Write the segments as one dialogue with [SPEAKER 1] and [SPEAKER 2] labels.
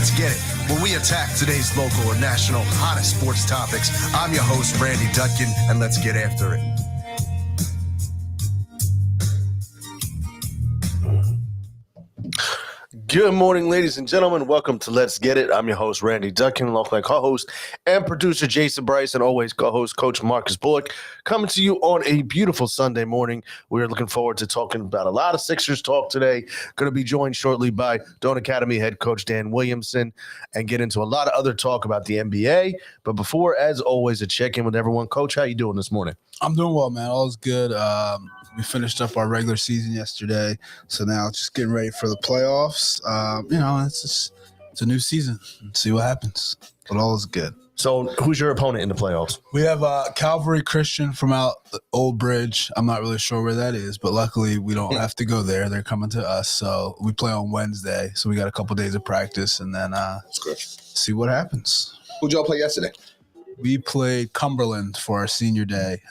[SPEAKER 1] Let's get it. When we attack today's local or national hottest sports topics, I'm your host, Randy Dutkin, and let's get after it.
[SPEAKER 2] Good morning, ladies and gentlemen. Welcome to Let's Get It. I'm your host, Randy Dutkin, along with my co-host and producer, Jason Bryce, and always co-host, Coach Marcus Bullock, coming to you on a beautiful Sunday morning. We're looking forward to talking about a lot of Sixers talk today. Going to be joined shortly by Dawn Academy head coach Tam Williamson and get into a lot of other talk about the NBA. But before, as always, a check-in with everyone. Coach, how you doing this morning?
[SPEAKER 3] I'm doing well, man. All is good. We finished up our regular season yesterday, so now just getting ready for the playoffs. It's a new season. Let's see what happens. But all is good.
[SPEAKER 2] So who's your opponent in the playoffs?
[SPEAKER 3] We have Calvary Christian from out the Old Bridge. I'm not really sure where that is, but luckily we don't have to go there. They're coming to us. So we play on Wednesday. So we got a couple days of practice and then see what happens.
[SPEAKER 4] Who'd y'all play yesterday?
[SPEAKER 3] We played Cumberland for our senior day.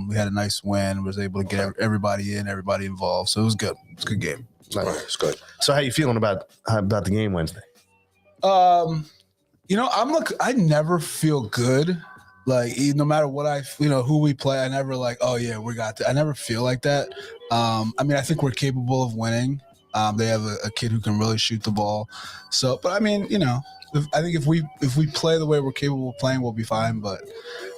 [SPEAKER 3] We had a nice win. Was able to get everybody in, everybody involved. So it was good. It's a good game.
[SPEAKER 4] All right, it's good.
[SPEAKER 2] So how you feeling about the game Wednesday?
[SPEAKER 3] I never feel good. Like no matter what who we play, I never like, oh yeah, we got that. I never feel like that. I think we're capable of winning. They have a kid who can really shoot the ball. So, but I think if we play the way we're capable of playing, we'll be fine. But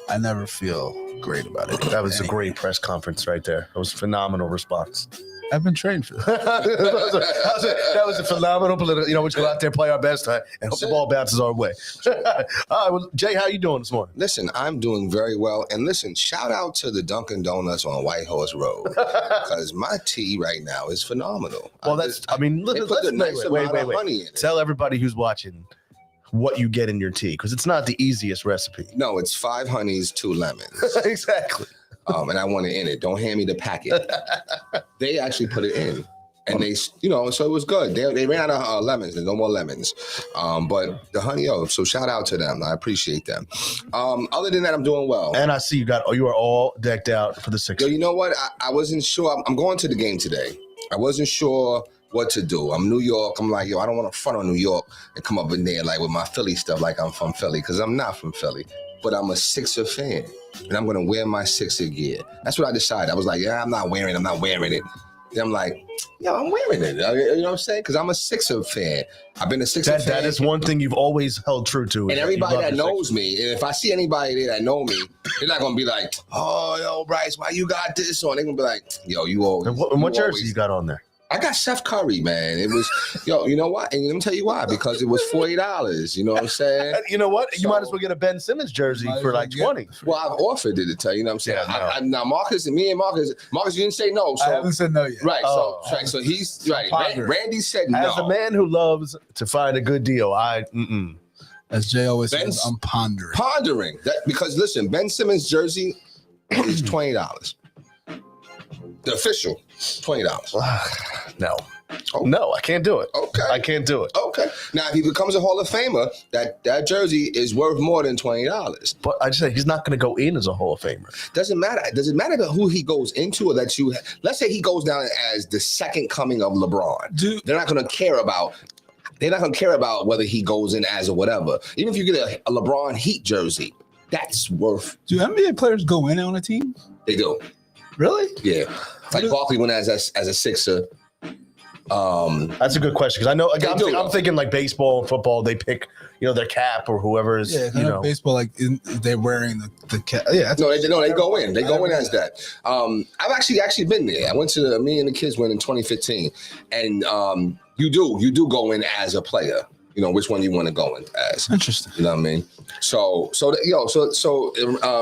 [SPEAKER 3] I never feel great about it.
[SPEAKER 2] That was a great press conference right there. That was a phenomenal response.
[SPEAKER 3] I've been trained for that.
[SPEAKER 2] that was a phenomenal political. We just go out there, play our best, and hope the ball bounces our way. All right, well, Jay, how you doing this morning?
[SPEAKER 4] Listen, I'm doing very well. And listen, shout out to the Dunkin' Donuts on White Horse Road because my tea right now is phenomenal.
[SPEAKER 2] Well, let's wait. Tell everybody who's watching what you get in your tea, because it's not the easiest recipe.
[SPEAKER 4] No, it's 5 honeys, 2 lemons.
[SPEAKER 2] Exactly.
[SPEAKER 4] And I want it in it. Don't hand me the packet. They actually put it in. And they, so it was good. They ran out of lemons. There's no more lemons. But the honey, so shout out to them. I appreciate them. Other than that, I'm doing well.
[SPEAKER 2] And I see you are all decked out for the Sixers.
[SPEAKER 4] Yo, you know what? I wasn't sure. I'm going to the game today. I wasn't sure what to do. I'm New York. I'm like, I don't want to front on New York and come up in there like with my Philly stuff like I'm from Philly, because I'm not from Philly. But I'm a Sixer fan, and I'm going to wear my Sixer gear. That's what I decided. I was like, I'm not wearing it. Then I'm like, I'm wearing it. You know what I'm saying? Because I'm a Sixer fan. I've been a Sixer fan. That
[SPEAKER 2] is one thing you've always held true to.
[SPEAKER 4] And everybody that knows me, and if I see anybody there that know me, they're not going to be like, oh, yo, Bryce, why you got this on? They're going to be like, yo, you always.
[SPEAKER 2] And what jersey you got on there?
[SPEAKER 4] I got Steph Curry, man. It was, you know what? And let me tell you why. Because it was $40. You know what I'm saying?
[SPEAKER 2] You know what? You might as well get a Ben Simmons jersey for like 20.
[SPEAKER 4] Well, I've offered it to tell you know what I'm saying? Yeah, now, Marcus, you didn't say no. So,
[SPEAKER 3] I haven't said no yet.
[SPEAKER 4] Right. So he's right. Randy said no.
[SPEAKER 2] As a man who loves to find a good deal,
[SPEAKER 3] as Jay always says, I'm pondering.
[SPEAKER 4] Pondering. Because listen, Ben Simmons jersey is $20. The official, $20.
[SPEAKER 2] No. Oh. No, I can't do it.
[SPEAKER 4] Okay.
[SPEAKER 2] I can't do it.
[SPEAKER 4] Okay. Now, if he becomes a Hall of Famer, that jersey is worth more than $20.
[SPEAKER 2] But I just say he's not going to go in as a Hall of Famer.
[SPEAKER 4] Doesn't matter. Does it matter who he goes into or that you – let's say he goes down as the second coming of LeBron. They're not going to care about whether he goes in as or whatever. Even if you get a LeBron Heat jersey, that's worth –
[SPEAKER 3] Do NBA players go in on a team?
[SPEAKER 4] They do.
[SPEAKER 3] Really?
[SPEAKER 4] Yeah. Like Barkley went as a Sixer.
[SPEAKER 2] That's a good question because I know I'm thinking like baseball and football. They pick their cap or whoever is
[SPEAKER 3] baseball like they're wearing the cap. Yeah,
[SPEAKER 4] they go in. They go in as that. I've actually been there. I went to me and the kids went in 2015, and you do go in as a player. Which one you want to go in as.
[SPEAKER 3] Interesting.
[SPEAKER 4] You know what I mean? So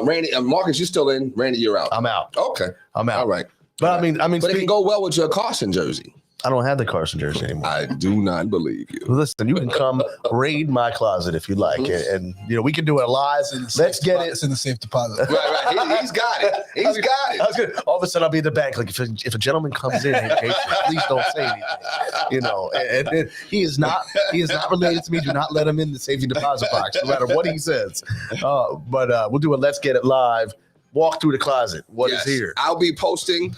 [SPEAKER 4] Randy, Marcus, you still in? Randy, you're out.
[SPEAKER 2] I'm out.
[SPEAKER 4] Okay,
[SPEAKER 2] I'm out.
[SPEAKER 4] All right.
[SPEAKER 2] But
[SPEAKER 4] but it can go well with your Carson jersey.
[SPEAKER 2] I don't have the Carson jersey anymore.
[SPEAKER 4] I do not believe you.
[SPEAKER 2] Listen, you can come raid my closet if you like, and we can do it live. Let's get it.
[SPEAKER 3] It's in the safe deposit.
[SPEAKER 4] Right. He's got it. He's got it.
[SPEAKER 2] I was good. All of a sudden, I'll be in the bank. Like if a gentleman comes in, hey, Jason, please don't say anything. And he is not related to me. Do not let him in the safety deposit box, no matter what he says. But we'll do a Let's Get It live. Walk through the closet. What is here?
[SPEAKER 4] I'll be posting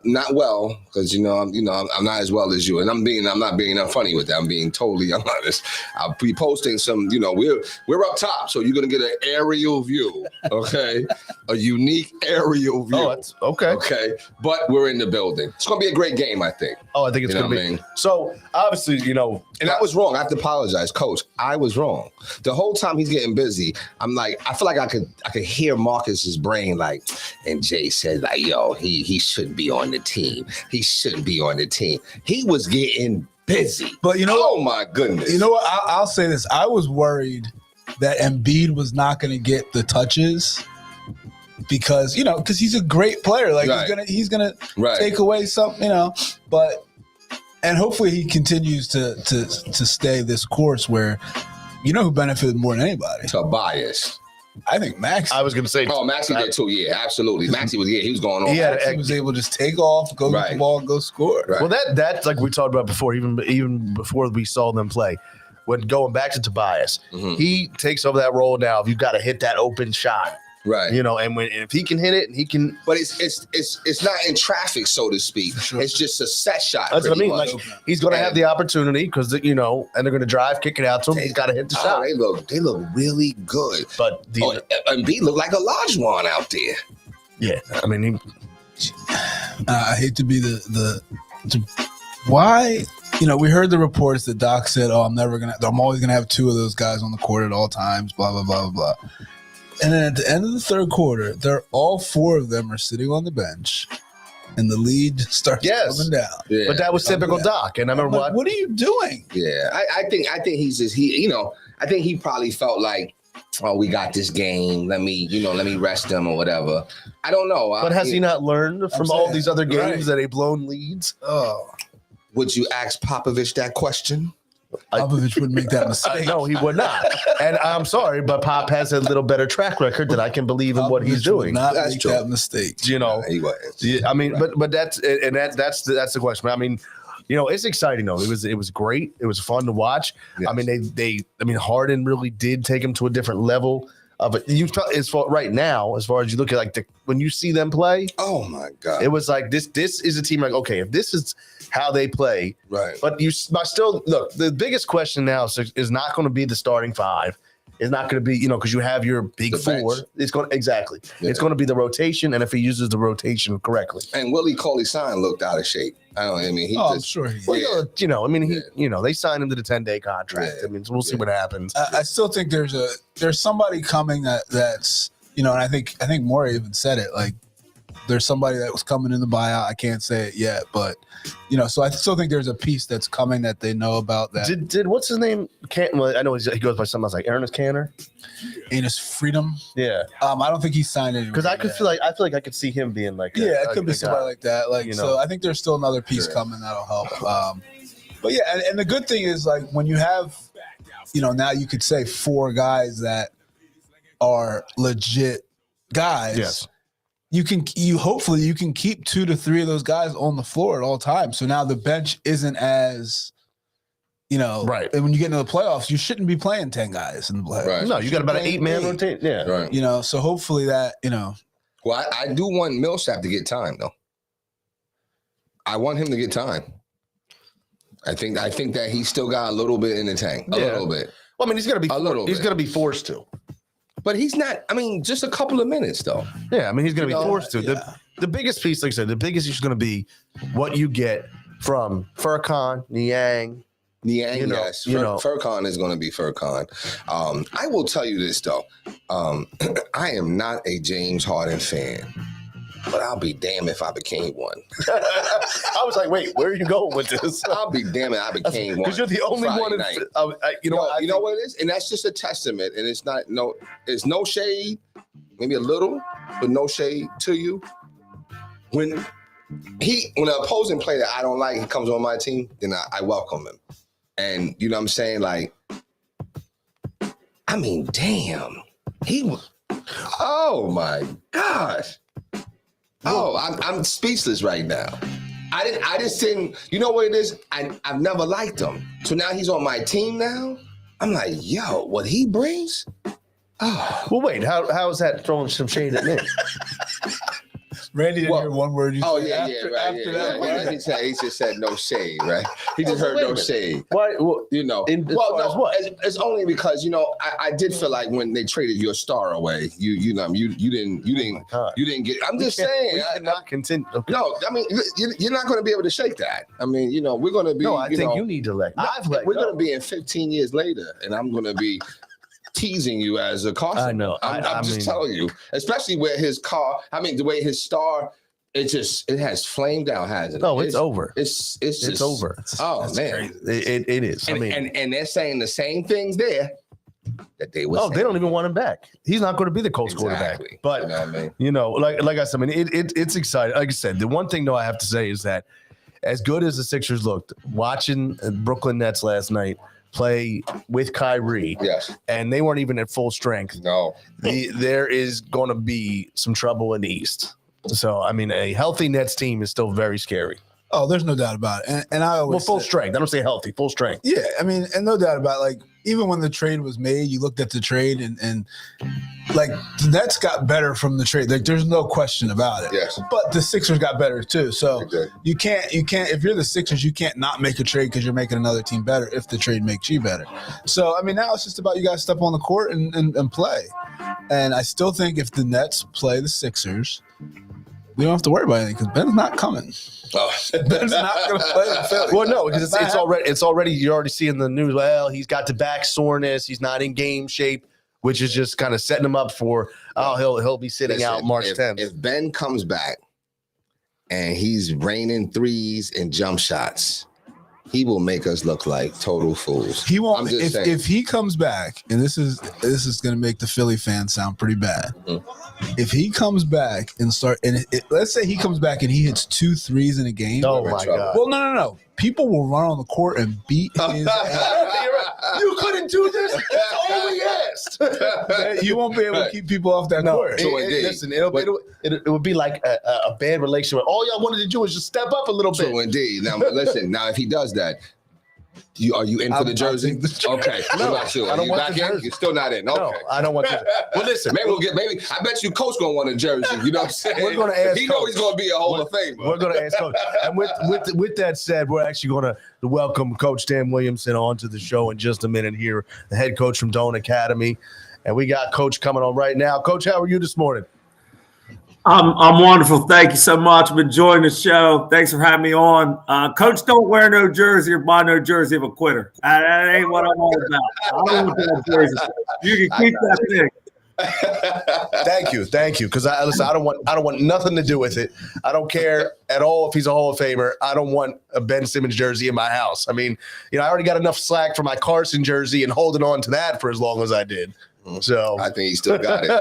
[SPEAKER 4] Not well, because I'm not as well as you, and I'm not being funny with that. I'm being totally honest. I'll be posting some. We're up top, so you're gonna get an aerial view. Okay, a unique aerial view.
[SPEAKER 2] Oh, that's okay.
[SPEAKER 4] Okay, but we're in the building. It's gonna be a great game, I think.
[SPEAKER 2] Oh, I think it's gonna be.
[SPEAKER 4] I mean?
[SPEAKER 2] So obviously,
[SPEAKER 4] And I was wrong. I have to apologize, Coach. I was wrong. The whole time he's getting busy, I'm like, I feel like I could hear Marcus's brain like, and Jay said like, yo, he shouldn't be on the team. He shouldn't be on the team. He was getting busy.
[SPEAKER 3] But
[SPEAKER 4] oh my goodness.
[SPEAKER 3] You know what? I'll say this. I was worried that Embiid was not going to get the touches because he's a great player. Like he's gonna take away something, but. And hopefully he continues to stay this course where who benefited more than anybody?
[SPEAKER 4] Tobias.
[SPEAKER 3] I think Max.
[SPEAKER 2] I was going to say.
[SPEAKER 4] Oh, Maxie did too. Yeah, absolutely. Maxie was. Yeah, he was going on.
[SPEAKER 3] He was able to just take off, go get the ball, and go score.
[SPEAKER 2] Right. Well, that's like we talked about before, even before we saw them play. When going back to Tobias, he takes over that role now. If you've got to hit that open shot.
[SPEAKER 4] Right.
[SPEAKER 2] And if he can hit it, he can.
[SPEAKER 4] But it's not in traffic, so to speak. Sure. It's just a set shot.
[SPEAKER 2] That's what I mean. Like he's going to have the opportunity because and they're going to drive, kick it out to him. He's got to hit the shot.
[SPEAKER 4] They look really good.
[SPEAKER 2] But
[SPEAKER 4] Embiid look like a large one out there.
[SPEAKER 2] Yeah, I mean,
[SPEAKER 3] I hate to be why. We heard the reports that Doc said, "Oh, I'm always gonna have two of those guys on the court at all times." Blah blah blah blah blah. And then at the end of the third quarter, all four of them are sitting on the bench, and the lead starts coming down.
[SPEAKER 4] Yeah.
[SPEAKER 2] But that was typical Doc. And I remember
[SPEAKER 3] what are you doing?
[SPEAKER 4] Yeah, I think he's just I think he probably felt like, oh, we got this game. Let me rest them or whatever. I don't know.
[SPEAKER 2] But has he not learned from all these other games that they've blown leads?
[SPEAKER 3] Oh,
[SPEAKER 4] would you ask Popovich that question?
[SPEAKER 3] Popovich wouldn't make that mistake.
[SPEAKER 2] No, he would not. And I'm sorry, but Pop has a little better track record that I can believe in what he's doing.
[SPEAKER 3] Not make that mistake.
[SPEAKER 4] He was.
[SPEAKER 2] I mean, but that's the question. I mean, it's exciting though. It was great. It was fun to watch. Yes. I mean, Harden really did take him to a different level of it. As far as you look at when you see them play,
[SPEAKER 4] oh my God,
[SPEAKER 2] it was like this is a team like, okay, if this is how they play,
[SPEAKER 4] right?
[SPEAKER 2] But you still look. The biggest question now is not going to be the starting five. It's not going to be because you have your big four.
[SPEAKER 4] Bench.
[SPEAKER 2] It's going exactly. Yeah. It's going to be the rotation, and if he uses the rotation correctly.
[SPEAKER 4] And Willie Cauley-Stein looked out of shape.
[SPEAKER 3] I'm sure he.
[SPEAKER 2] Well, they signed him to the 10-day contract. Yeah. I mean, so we'll see what happens.
[SPEAKER 3] I still think there's somebody coming that's and I think Morey even said it, like there's somebody that was coming in the buyout. I can't say it yet, but so I still think there's a piece that's coming that they know about. That
[SPEAKER 2] did what's his name? I know he goes by something else like Ernest Canner.
[SPEAKER 3] Enes Freedom.
[SPEAKER 2] Yeah.
[SPEAKER 3] I don't think he signed it
[SPEAKER 2] because I feel like I could see him being like
[SPEAKER 3] it could be somebody like that. Like so, I think there's still another piece coming that'll help. But yeah, and the good thing is like when you have, now you could say four guys that are legit guys.
[SPEAKER 2] Yes.
[SPEAKER 3] Hopefully you can keep 2 to 3 of those guys on the floor at all times. So now the bench isn't as,
[SPEAKER 2] right.
[SPEAKER 3] And when you get into the playoffs, you shouldn't be playing 10 guys in the playoffs.
[SPEAKER 2] Right. No, you got about an 8-man rotation. Yeah.
[SPEAKER 4] Right.
[SPEAKER 3] So hopefully that,
[SPEAKER 4] Well, I do want Millsap to get time though. I want him to get time. I think that he's still got a little bit in the tank. A little bit.
[SPEAKER 2] Well, I mean, he's gonna be
[SPEAKER 4] he's
[SPEAKER 2] gonna be forced to.
[SPEAKER 4] But he's not. I mean, just a couple of minutes, though.
[SPEAKER 2] Yeah, I mean, he's going to be forced to. Yeah. The biggest piece, like I said, the biggest issue is going to be what you get from Furkan, Niang.
[SPEAKER 4] Yes. Furkan is going to be Furkan. I will tell you this, though. I am not a James Harden fan. But I'll be damned if I became one.
[SPEAKER 2] I was like, wait, where are you going with this?
[SPEAKER 4] I'll be damned if I became one.
[SPEAKER 2] Because you're the only one.
[SPEAKER 4] You know what it is? And that's just a testament. And it's no shade, maybe a little, but no shade to you. When an opposing player that I don't like, he comes on my team, then I welcome him. And you know what I'm saying? Like, I mean, damn. Oh my gosh. Oh, I'm speechless right now. I just didn't. You know what it is? I've never liked him. So now he's on my team now. I'm like, yo, what he brings? Oh,
[SPEAKER 2] well, wait. How is that throwing some shade at me?
[SPEAKER 3] Randy didn't hear one word you said.
[SPEAKER 4] After that,
[SPEAKER 3] Right.
[SPEAKER 4] He just said no shade, right? He just heard no shade.
[SPEAKER 2] Why? Well,
[SPEAKER 4] It's only because I did feel like when they traded your star away, you didn't get. I'm just saying.
[SPEAKER 2] We cannot continue. Okay.
[SPEAKER 4] No, I mean you're not going to be able to shake that. I mean, we're going to be.
[SPEAKER 2] No, I think you need to let.
[SPEAKER 4] We're going to be in 15 years later, and I'm going to be teasing you as a Carson.
[SPEAKER 2] I know.
[SPEAKER 4] I'm just telling you, especially where his car. I mean, the way his star. It has flamed out, hasn't it?
[SPEAKER 2] No, it's over.
[SPEAKER 4] It's just
[SPEAKER 2] over.
[SPEAKER 4] Man,
[SPEAKER 2] it is.
[SPEAKER 4] And they're saying the same things there that they were.
[SPEAKER 2] They don't even want him back. He's not going to be the Colts quarterback. But like I said, it's exciting. Like I said, the one thing though I have to say is that as good as the Sixers looked, watching Brooklyn Nets last night play with Kyrie,
[SPEAKER 4] yes,
[SPEAKER 2] and they weren't even at full strength.
[SPEAKER 4] No,
[SPEAKER 2] there is going to be some trouble in the East. So, I mean, a healthy Nets team is still very scary.
[SPEAKER 3] Oh, there's no doubt about it. And I always
[SPEAKER 2] full strength. I don't say healthy, full strength.
[SPEAKER 3] Yeah, I mean, and no doubt about it. Like, even when the trade was made, you looked at the trade and like the Nets got better from the trade. Like, there's no question about it.
[SPEAKER 4] Yes.
[SPEAKER 3] But the Sixers got better too. So
[SPEAKER 4] exactly.
[SPEAKER 3] you can't if you're the Sixers, you can't not make a trade because you're making another team better if the trade makes you better. So I mean, now it's just about you guys step on the court and play. And I still think if the Nets play the Sixers, we don't have to worry about anything because Ben's not coming.
[SPEAKER 4] Oh.
[SPEAKER 3] Ben's not going to play in Philly.
[SPEAKER 2] Well, no, because it's already you're already seeing the news. Well, he's got the back soreness. He's not in game shape, which is just kind of setting him up for he'll be sitting out March 10th.
[SPEAKER 4] If Ben comes back and he's raining threes and jump shots, he will make us look like total fools.
[SPEAKER 3] He won't. If he comes back, and this is going to make the Philly fans sound pretty bad. Mm-hmm. If he comes back and let's say he comes back and he hits 2 threes in a game.
[SPEAKER 2] Oh my God!
[SPEAKER 3] Well, no. People will run on the court and beat his ass.
[SPEAKER 2] You couldn't do this. That's all we asked.
[SPEAKER 3] You won't be able to keep people off that court.
[SPEAKER 2] Listen, it would be like a bad relationship. All y'all wanted to do is just step up a little bit.
[SPEAKER 4] True indeed. Now, listen. Now, if he does that, are you in for the jersey? Okay,
[SPEAKER 2] no,
[SPEAKER 4] not sure.
[SPEAKER 2] I don't want
[SPEAKER 4] back
[SPEAKER 2] the jersey.
[SPEAKER 4] in? You're still not in. Okay.
[SPEAKER 2] No, I don't want to. Well, listen,
[SPEAKER 4] maybe. I bet you Coach gonna want a jersey. You know what I'm saying?
[SPEAKER 2] We're gonna ask.
[SPEAKER 4] He know he's gonna be a Hall of Famer.
[SPEAKER 2] We're gonna ask Coach. And with that said, we're actually gonna welcome Coach Tam Williamson onto the show in just a minute here, the head coach from Doane Academy, and we got Coach coming on right now. Coach, how are you this morning?
[SPEAKER 5] I'm wonderful. Thank you so much. I've been enjoying the show. Thanks for having me on. Coach, don't wear no jersey or buy no jersey of a quitter. That ain't what I'm all about. I don't want that jersey. You can keep that thing.
[SPEAKER 2] Thank you. Because I don't want nothing to do with it. I don't care at all if he's a Hall of Famer. I don't want a Ben Simmons jersey in my house. I mean, I already got enough slack for my Carson jersey and holding on to that for as long as I did. So
[SPEAKER 4] I think he still got it.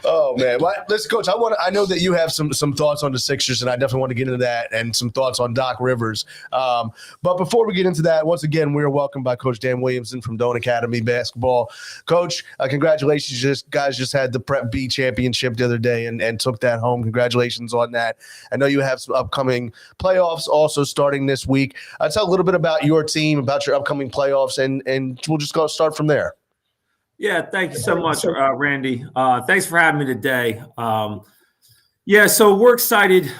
[SPEAKER 2] Oh man, well, listen, Coach. I know that you have some thoughts on the Sixers, and I definitely want to get into that and some thoughts on Doc Rivers. But before we get into that, once again, we are welcomed by Coach Tam Williamson from Doane Academy basketball. Coach, congratulations! You guys just had the Prep B championship the other day and took that home. Congratulations on that. I know you have some upcoming playoffs also starting this week. Tell a little bit about your team, about your upcoming playoffs, and we'll just go start from there.
[SPEAKER 5] Yeah, thank you so much, Randy. Thanks for having me today. So we're excited.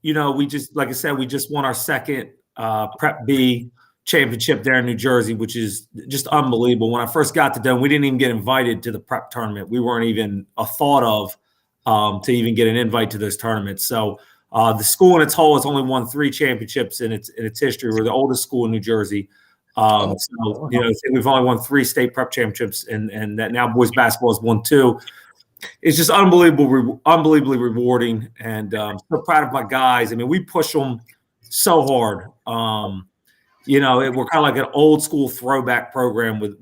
[SPEAKER 5] We just, like I said, we just won our second Prep B championship there in New Jersey, which is just unbelievable. When I first got to Doane, we didn't even get invited to the prep tournament. We weren't even a thought of to even get an invite to those tournaments. So the school in its whole has only won 3 championships in its history. We're the oldest school in New Jersey. We've only won 3 state prep championships, and that now boys basketball has won 2. It's just unbelievably rewarding, and I'm so proud of my guys. I mean, we push them so hard. We're kind of like an old school throwback program with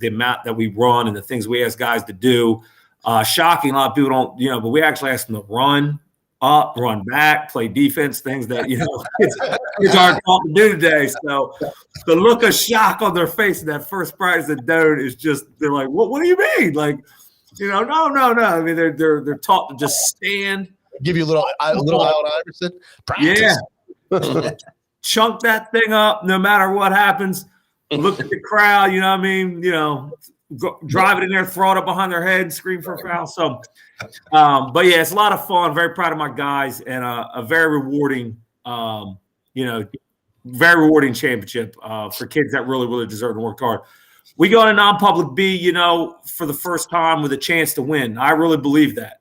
[SPEAKER 5] the amount that we run and the things we ask guys to do. Shocking, a lot of people don't, but we actually ask them to run up, run back, play defense, things that, kids aren't taught to do today. So the look of shock on their face in that first practice at Doane is just, they're like, what do you mean? Like, no. I mean, they're taught to just stand.
[SPEAKER 2] Give you a little Allen Iverson practice.
[SPEAKER 5] Yeah. Chunk that thing up no matter what happens. Look at the crowd, you know what I mean? drive it in there, throw it up behind their head, scream for a foul. So, but yeah, it's a lot of fun. Very proud of my guys, and a very rewarding, very rewarding championship for kids that really, really deserve and worked hard. We go in a non-public B, for the first time with a chance to win. I really believe that.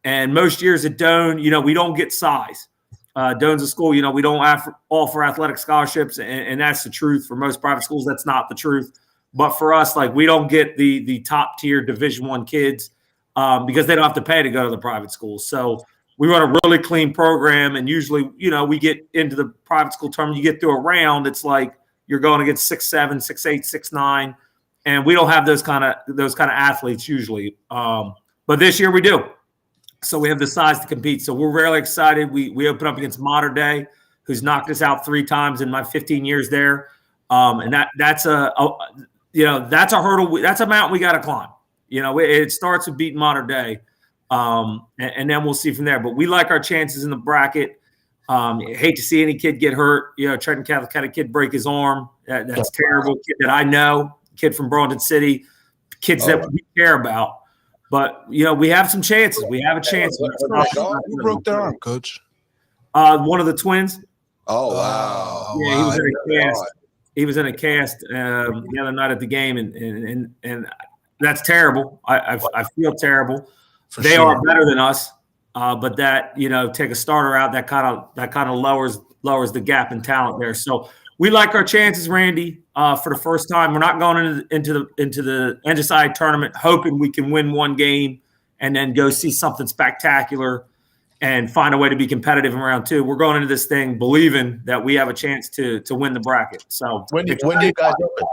[SPEAKER 5] And most years at Doane, we don't get size. Doane's a school, we don't offer athletic scholarships, and that's the truth. For most private schools, that's not the truth. But for us, we don't get the top tier Division I kids because they don't have to pay to go to the private schools. So we run a really clean program, and usually, we get into the private school tournament. You get through a round, it's like you're going against 6'7", 6'8", 6'9", and we don't have those kind of athletes usually. But this year we do. So we have the size to compete. So we're really excited. We open up against Mater Dei, who's knocked us out 3 times in my 15 years there, and that's a hurdle. That's a mountain we got to climb. It starts with beating Mater Dei, and then we'll see from there. But we like our chances in the bracket. Hate to see any kid get hurt. Trenton Catholic had a kid break his arm. That's terrible. Kid that I know, kid from Burlington City, kids that we care about. But, we have some chances. We have a chance.
[SPEAKER 3] Who broke their arm, Coach?
[SPEAKER 5] One of the twins.
[SPEAKER 4] Oh, wow.
[SPEAKER 5] Yeah, he was in a cast. He was in a cast the other night at the game, and that's terrible. I feel terrible. They are better than us, but that take a starter out, that kind of lowers the gap in talent there. So we like our chances, Randy. For the first time, we're not going into the NSI tournament hoping we can win one game and then go see something spectacular and find a way to be competitive in round 2. We're going into this thing believing that we have a chance to win the bracket. So
[SPEAKER 2] when do you guys open?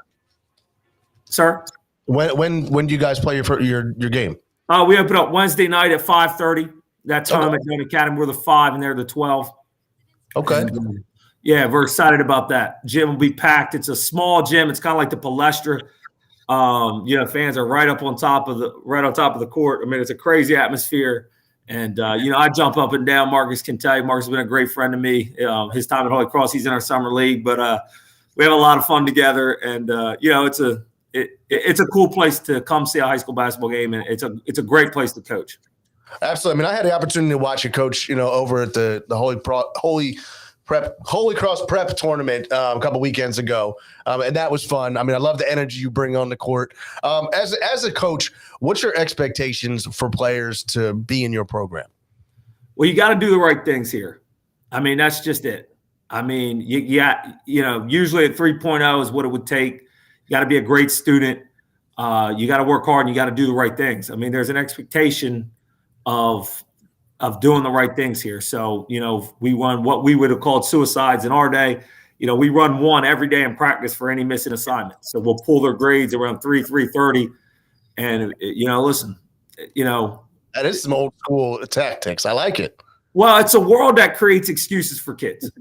[SPEAKER 5] Sir?
[SPEAKER 2] When do you guys play your game?
[SPEAKER 5] We open up Wednesday night at 5:30. That's home at Doane Academy. We're the 5 and they're the 12.
[SPEAKER 2] Okay.
[SPEAKER 5] And, yeah, we're excited about that. Gym will be packed. It's a small gym. It's kind of like the Palestra. Fans are right on top of the court. I mean, it's a crazy atmosphere. And I jump up and down. Marcus can tell you. Marcus has been a great friend to me. His time at Holy Cross, he's in our summer league, but we have a lot of fun together. And it's a cool place to come see a high school basketball game, and it's a great place to coach.
[SPEAKER 2] Absolutely. I mean, I had the opportunity to watch you coach, over at the Holy Cross Prep tournament a couple weekends ago, and that was fun. I mean, I love the energy you bring on the court. As a coach, what's your expectations for players to be in your program?
[SPEAKER 5] Well, you got to do the right things here. I mean, that's just it. I mean, usually a 3.0 is what it would take. You got to be a great student. You got to work hard, and you got to do the right things. I mean, there's an expectation of doing the right things here. So, we run what we would have called suicides in our day. We run one every day in practice for any missing assignment. So we'll pull their grades around 3:30. And, listen,
[SPEAKER 2] that is some old school tactics. I like it.
[SPEAKER 5] Well, it's a world that creates excuses for kids.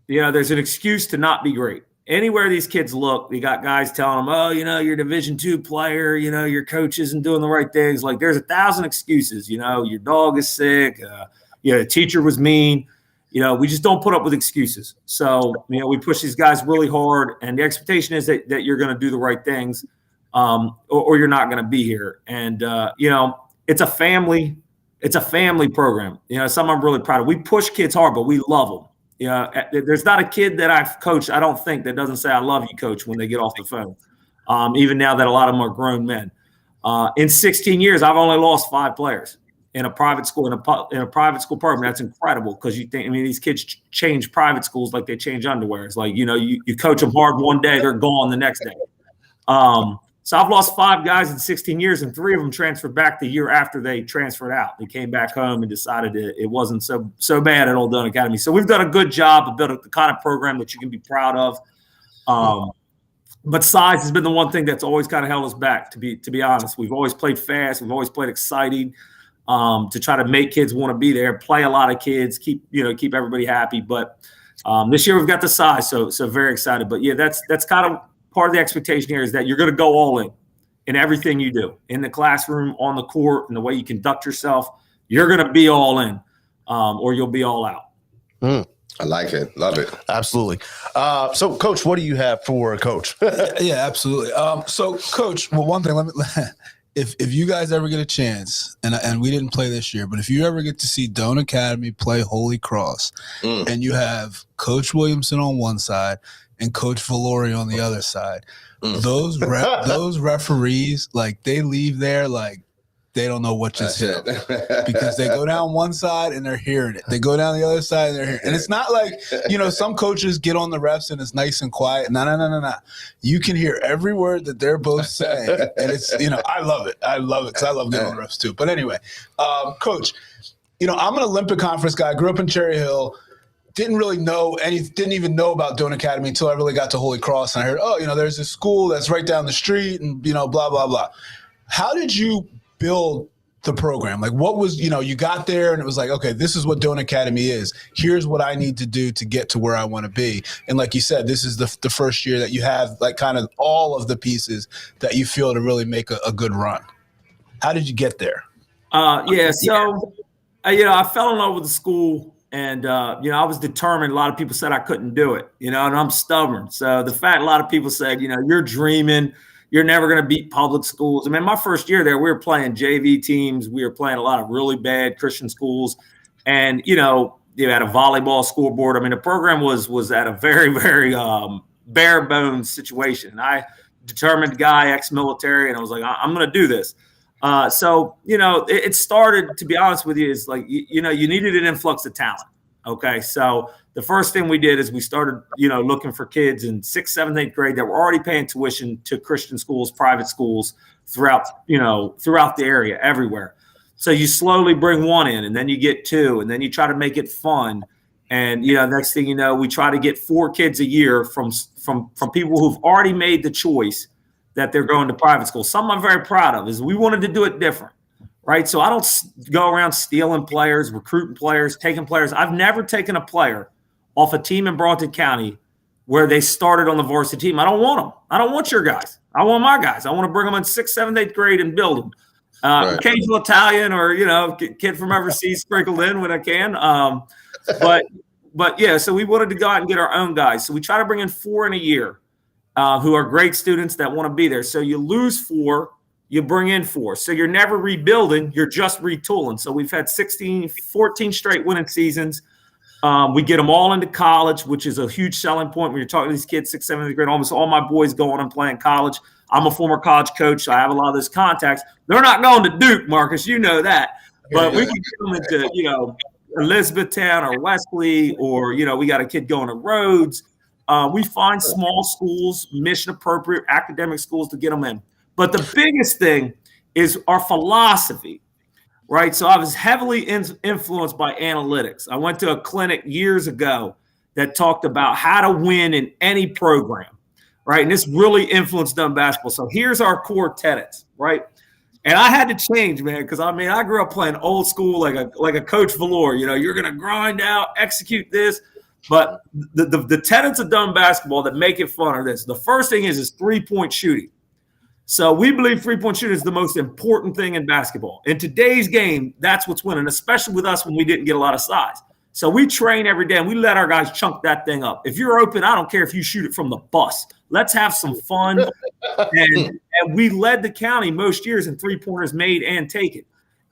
[SPEAKER 5] There's an excuse to not be great. Anywhere these kids look, you got guys telling them, oh, you're a Division II player, your coach isn't doing the right things. Like, there's 1,000 excuses. Your dog is sick. The teacher was mean. We just don't put up with excuses. So, we push these guys really hard, and the expectation is that you're going to do the right things, or you're not going to be here. And, it's a family program. Something I'm really proud of. We push kids hard, but we love them. There's not a kid that I've coached, I don't think, that doesn't say I love you, coach, when they get off the phone. Even now that a lot of them are grown men. In 16 years, I've only lost 5 players in a private school, in a private school program. That's incredible, because these kids change private schools like they change underwear. It's like, you coach them hard one day, they're gone the next day. So I've lost 5 guys in 16 years, and 3 of them transferred back the year after they transferred out. They came back home and decided it wasn't so bad at Old Doane Academy. So we've done a good job of building the kind of program that you can be proud of. But size has been the one thing that's always kind of held us back, to be honest. We've always played fast. We've always played exciting to try to make kids want to be there, play a lot of kids, keep everybody happy. But this year we've got the size, so very excited. But, yeah, that's kind of part of the expectation here, is that you're going to go all in everything you do, in the classroom, on the court, and the way you conduct yourself. You're going to be all in, or you'll be all out.
[SPEAKER 4] I like it. Love it.
[SPEAKER 2] Absolutely. So, Coach, what do you have for Coach?
[SPEAKER 3] Yeah, absolutely. So, Coach, well, one thing, if you guys ever get a chance, and we didn't play this year, but if you ever get to see Doane Academy play Holy Cross, and you have Coach Williamson on one side and Coach Valori on the other side, those referees, like, they leave there like they don't know what just hit because they go down one side and they're hearing it. They go down the other side and they're hearing it. And it's not like, some coaches get on the refs and it's nice and quiet. No. You can hear every word that they're both saying. And it's, I love it. I love it because I love getting on the refs too. But anyway, Coach, I'm an Olympic Conference guy. I grew up in Cherry Hill. Didn't even know about Doane Academy until I really got to Holy Cross. And I heard, there's this school that's right down the street and, blah, blah, blah. How did you build the program? Like, what was, you got there and it was like, okay, this is what Doane Academy is. Here's what I need to do to get to where I want to be. And like you said, this is the first year that you have like kind of all of the pieces that you feel to really make a good run. How did you get there?
[SPEAKER 5] So I fell in love with the school and, I was determined. A lot of people said I couldn't do it, and I'm stubborn. So the fact a lot of people said, you're dreaming, you're never going to beat public schools. I mean, my first year there, we were playing JV teams. We were playing a lot of really bad Christian schools. And, you had a volleyball scoreboard. I mean, the program was at a very, very bare bones situation. And I determined guy, ex-military, and I was like, I'm going to do this. So, it started, to be honest with you, is like, you needed an influx of talent. Okay. So the first thing we did is we started, looking for kids in 6th, 7th, 8th grade that were already paying tuition to Christian schools, private schools throughout the area, everywhere. So you slowly bring one in and then you get two and then you try to make it fun. And, next thing you know, we try to get 4 kids a year from people who've already made the choice that they're going to private school. Something I'm very proud of is we wanted to do it different. Right. So I don't go around stealing players, recruiting players, taking players. I've never taken a player off a team in Broughton County where they started on the varsity team. I don't want them. I don't want your guys. I want my guys. I want to bring them in 6th, 7th, 8th grade and build them. Right. Occasional Italian or, kid from overseas sprinkled in when I can. But yeah, so we wanted to go out and get our own guys. So we try to bring in 4 in a year who are great students that want to be there. So you lose 4. You bring in 4. So you're never rebuilding. You're just retooling. So we've had 14 straight winning seasons. We get them all into college, which is a huge selling point when you're talking to these kids, 6th, 7th grade. Almost all my boys go on and play in college. I'm a former college coach, so I have a lot of those contacts. They're not going to Duke, Marcus. You know that. But we can get them into, Elizabethtown or Wesley or, we got a kid going to Rhodes. We find small schools, mission-appropriate academic schools to get them in. But the biggest thing is our philosophy, right? So I was heavily influenced by analytics. I went to a clinic years ago that talked about how to win in any program, right? And this really influenced Dunn basketball. So here's our core tenets, right? And I had to change, man, because I grew up playing old school like a Coach Valor. You're going to grind out, execute this. But the tenets of Dunn basketball that make it fun are this. The first thing is 3-point shooting. So we believe 3-point shooting is the most important thing in basketball. In today's game, that's what's winning, especially with us when we didn't get a lot of size. So we train every day, and we let our guys chunk that thing up. If you're open, I don't care if you shoot it from the bus. Let's have some fun. And we led the county most years in 3-pointers made and taken.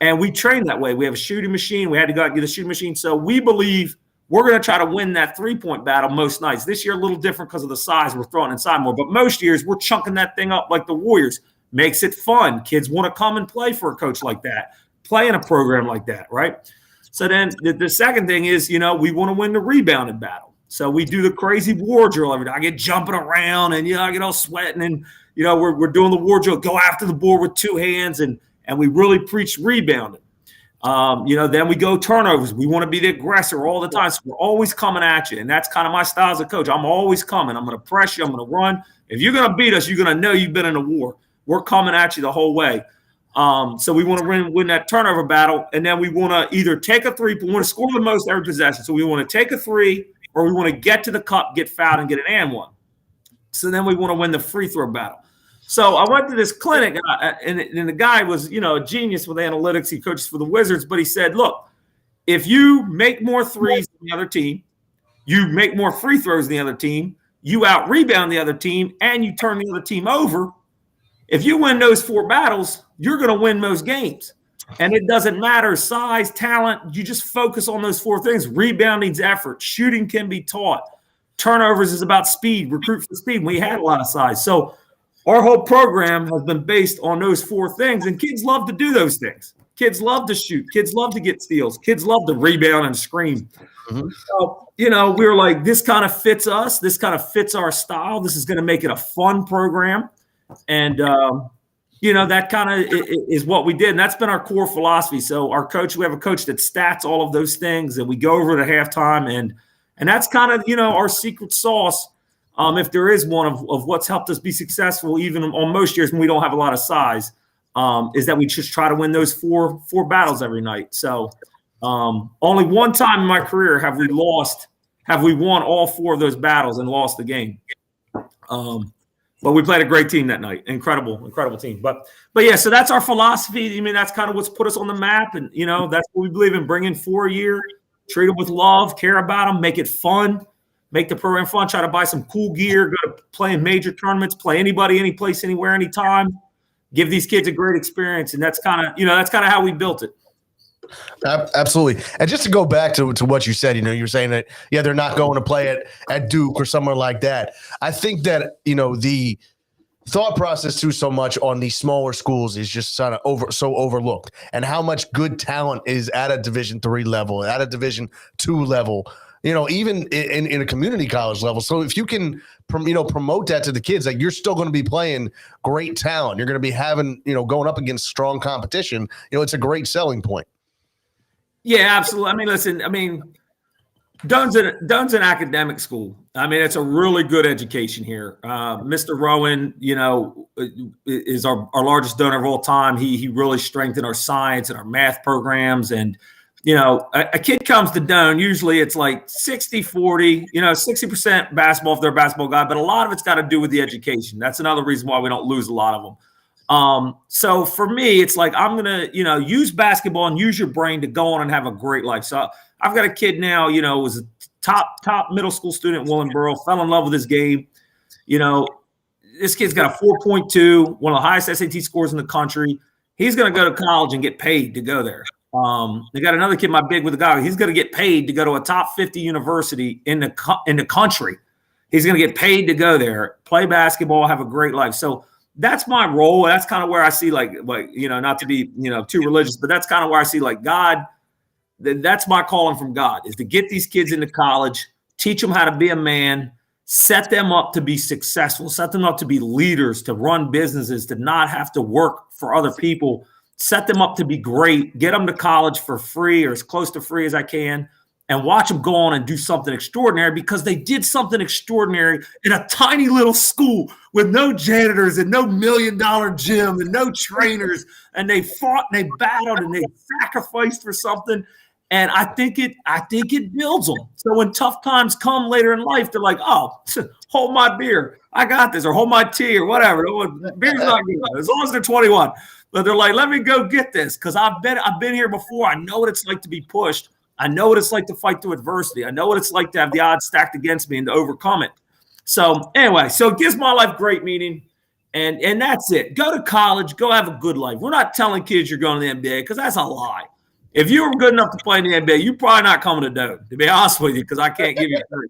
[SPEAKER 5] And we train that way. We have a shooting machine. We had to go out and get a shooting machine. So we believe we're going to try to win that 3-point battle most nights. This year, a little different because of the size. We're throwing inside more. But most years, we're chunking that thing up like the Warriors. Makes it fun. Kids want to come and play for a coach like that, play in a program like that, right? So then the second thing is, we want to win the rebounding battle. So we do the crazy war drill every day. I get jumping around and, I get all sweating and, we're doing the war drill, go after the board with 2 hands and we really preach rebounding. Then we go turnovers. We want to be the aggressor all the time. So we're always coming at you. And that's kind of my style as a coach. I'm always coming. I'm going to press you. I'm going to run. If you're going to beat us, you're going to know you've been in a war. We're coming at you the whole way. So we want to win that turnover battle. And then we want to either take a 3, we want to score the most every possession. So we want to take a 3 or we want to get to the cup, get fouled, and get an and one. So then we want to win the free throw battle. So I went to this clinic, and the guy was, a genius with analytics. He coaches for the Wizards, but he said, look, if you make more threes than the other team, You make more free throws than the other team. You out-rebound the other team, and you turn the other team over. If you win those 4 battles, you're going to win most games. And it doesn't matter size, talent. You just focus on those 4 things. Rebounding's effort. Shooting can be taught. Turnovers is about speed. Recruit for speed. We had a lot of size. So our whole program has been based on those 4 things, and kids love to do those things. Kids love to shoot. Kids love to get steals. Kids love to rebound and scream. Mm-hmm. So, we were like, this kind of fits us. This kind of fits our style. This is going to make it a fun program. And, that kind of is what we did. And that's been our core philosophy. So we have a coach that stats all of those things, and we go over it at halftime. And that's kind of, our secret sauce, if there is one of what's helped us be successful, even on most years when we don't have a lot of size, is that we just try to win those four battles every night. So only one time in my career have we won all 4 of those battles and lost the game. But we played a great team that night. Incredible team. But yeah, so that's our philosophy. I mean, that's kind of what's put us on the map. And, that's what we believe in, bringing 4 a year, treat them with love, care about them, make it fun, make the program fun, try to buy some cool gear, go to play in major tournaments, play anybody, any place, anywhere, anytime, give these kids a great experience. And that's kind of how we built it.
[SPEAKER 2] Absolutely. And just to go back to what you said, you're saying that, they're not going to play at Duke or somewhere like that. I think that, the thought process too so much on these smaller schools is just kind of overlooked, and how much good talent is at a Division III level, at a Division II level, even in a community college level. So if you can, promote that to the kids, like, you're still going to be playing great talent. You're going to be having, going up against strong competition. It's a great selling point.
[SPEAKER 5] Yeah, absolutely. Dunn's an academic school. It's a really good education here. Mr. Rowan, is our largest donor of all time. He really strengthened our science and our math programs. And, a kid comes to Dunn, usually it's like 60-40, 60% basketball if they're a basketball guy, but a lot of it's got to do with the education. That's another reason why we don't lose a lot of them. So for me, it's like, I'm going to, use basketball and use your brain to go on and have a great life. So I've got a kid now, was a top middle school student, Willenboro, fell in love with his game. This kid's got a 4.2, one of the highest SAT scores in the country. He's going to go to college and get paid to go there. They got another kid, my big with the guy. He's going to get paid to go to a top 50 university in the country. He's going to get paid to go there, play basketball, have a great life. So that's my role. That's kind of where I see like, not to be, too religious, but that's kind of where I see like God, that's my calling from God, is to get these kids into college, teach them how to be a man, set them up to be successful, set them up to be leaders, to run businesses, to not have to work for other people, set them up to be great, get them to college for free or as close to free as I can, and watch them go on and do something extraordinary, because they did something extraordinary in a tiny little school with no janitors and no $1 million gym and no trainers. And they fought and they battled and they sacrificed for something. And I think it builds them. So when tough times come later in life, they're like, oh, hold my beer, I got this, or hold my tea or whatever. Beer's not good, as long as they're 21. But they're like, let me go get this, because I've been here before. I know what it's like to be pushed. I know what it's like to fight through adversity. I know what it's like to have the odds stacked against me and to overcome it. So anyway, so it gives my life great meaning. And that's it. Go to college. Go have a good life. We're not telling kids you're going to the NBA, because that's a lie. If you were good enough to play in the NBA, you're probably not coming to Doak, to be honest with you, because I can't give you free.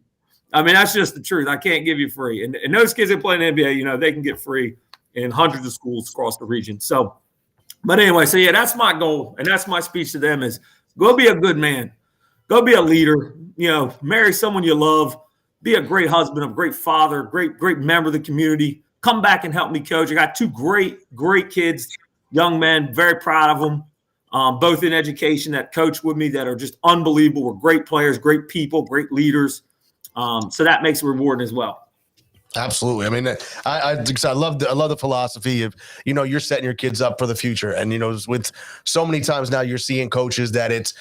[SPEAKER 5] That's just the truth. I can't give you free. And those kids that play in the NBA, they can get free in hundreds of schools across the region. So, but anyway, so yeah, that's my goal. And that's my speech to them is, go be a good man. Go be a leader. Marry someone you love. Be a great husband, a great father, great member of the community. Come back and help me coach. I got 2 great kids, young men, very proud of them, both in education, that coach with me, that are just unbelievable. We're great players, great people, great leaders. So that makes it rewarding as well.
[SPEAKER 2] Absolutely. I love the philosophy of, you're setting your kids up for the future. And, with so many times now you're seeing coaches that it's,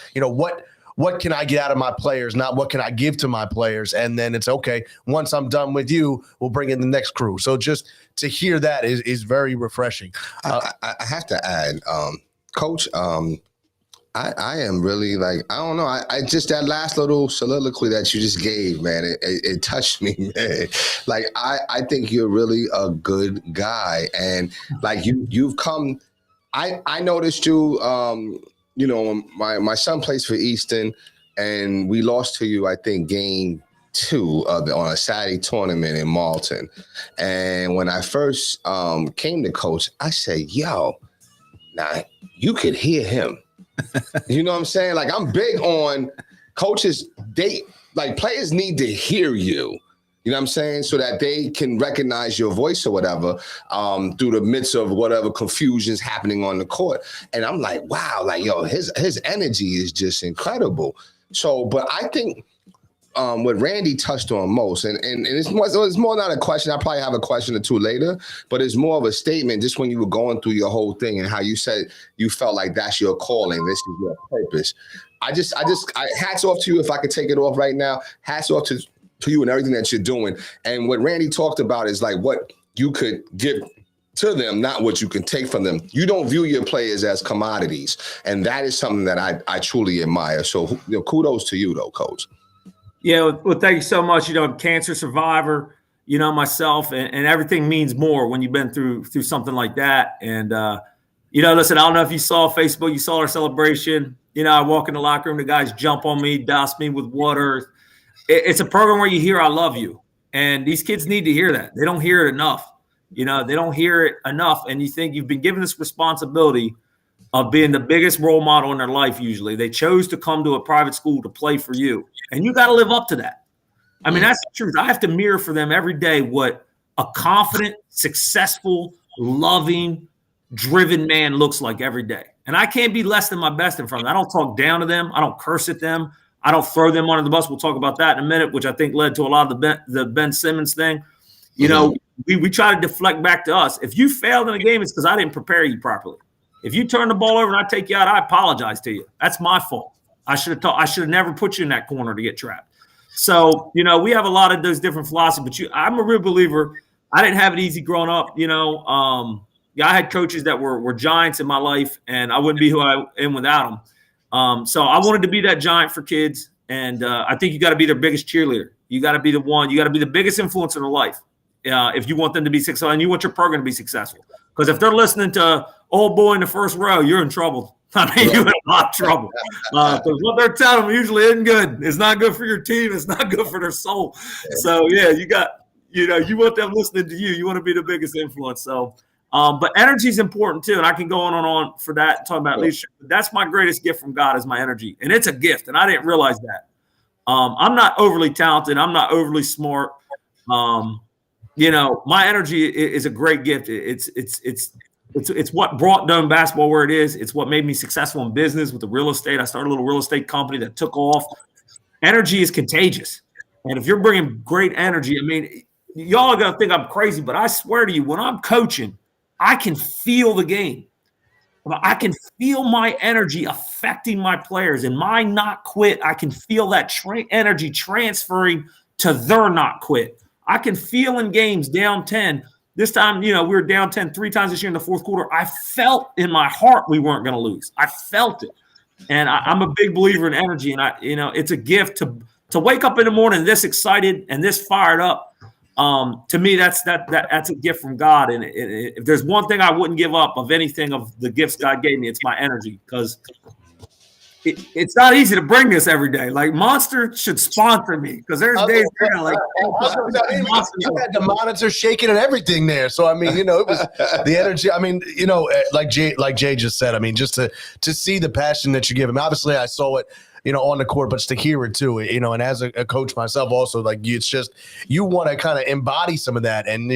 [SPEAKER 2] what can I get out of my players? Not what can I give to my players? And then it's okay. Once I'm done with you, we'll bring in the next crew. So just to hear that is very refreshing.
[SPEAKER 4] I have to add, Coach, I am really like, I don't know. I just, that last little soliloquy that you just gave, man, it touched me, man. Like, I think you're really a good guy. And like you've come, I noticed you, you know, my son plays for Easton and we lost to you, I think, game 2 on a Saturday tournament in Malton. And when I first came to coach, I said, yo, now you could hear him. You know what I'm saying? Like, I'm big on coaches. Players need to hear you. You know what I'm saying? So that they can recognize your voice or whatever through the midst of whatever confusion's happening on the court. And I'm like, wow, like, yo, his energy is just incredible. So, but I think what Randy touched on most, and it's more not a question. I probably have a question or two later, but it's more of a statement just when you were going through your whole thing and how you said you felt like that's your calling, this is your purpose. I hats off to you if I could take it off right now. Hats off to you and everything that you're doing. And what Randy talked about is like what you could give to them, not what you can take from them. You don't view your players as commodities. And that is something that I truly admire. So kudos to you though, Coach.
[SPEAKER 5] Yeah, well, thank you so much. You know, I'm a cancer survivor, you know, myself, and everything means more when you've been through something like that. And, you know, listen, I don't know if you saw Facebook, you saw our celebration. You know, I walk in the locker room, the guys jump on me, douse me with water. It's a program where you hear I love you. And these kids need to hear that. They don't hear it enough. You know, they don't hear it enough. And you think you've been given this responsibility of being the biggest role model in their life. Usually they chose to come to a private school to play for you, and you got to live up to that. I mean, that's the truth. I have to mirror for them every day what a confident, successful, loving, driven man looks like every day. And I can't be less than my best in front of them. I don't talk down to them. I don't curse at them. I don't throw them under the bus. We'll talk about that in a minute, which I think led to a lot of the Ben Simmons thing. You know, we try to deflect back to us. If you failed in a game, it's because I didn't prepare you properly. If you turn the ball over and I take you out, I apologize to you. That's my fault. I should have never put you in that corner to get trapped. So, you know, we have a lot of those different philosophies, but I'm a real believer. I didn't have it easy growing up. You know, I had coaches that were giants in my life, and I wouldn't be who I am without them. So I wanted to be that giant for kids. And I think you got to be their biggest cheerleader. You got to be the one. You got to be the biggest influence in their life if you want them to be successful and you want your program to be successful. Because if they're listening to old boy in the first row, you're in trouble. I mean, you're in a lot of trouble. Because what they're telling them usually isn't good. It's not good for your team. It's not good for their soul. So, yeah, you want them listening to you. You want to be the biggest influence. So, but energy is important too. And I can go on and on for that, talking about leadership. That's my greatest gift from God is my energy. And it's a gift. And I didn't realize that. I'm not overly talented. I'm not overly smart. You know, my energy is a great gift. It's what brought Dome basketball where it is. It's what made me successful in business with the real estate. I started a little real estate company that took off. Energy is contagious. And if you're bringing great energy, I mean, y'all are going to think I'm crazy, but I swear to you, when I'm coaching, I can feel the game. I can feel my energy affecting my players and my not quit. I can feel that energy transferring to their not quit. I can feel in games down 10. This time, you know, we were down 10 3 times this year in the fourth quarter. I felt in my heart we weren't going to lose. I felt it. And I'm a big believer in energy. And it's a gift to wake up in the morning this excited and this fired up. To me, that's a gift from God. And if there's one thing I wouldn't give up of anything of the gifts God gave me, it's my energy, because it's not easy to bring this every day. Like, Monster should sponsor me, because there's days there like
[SPEAKER 2] you had the monitor shaking and everything there. So I mean, you know, it was the energy. I mean, you know, like Jay just said. I mean, just to see the passion that you give him. Obviously, I saw it, you know, on the court, but to hear it too, you know, and as a coach myself also, like, it's just, you want to kind of embody some of that, and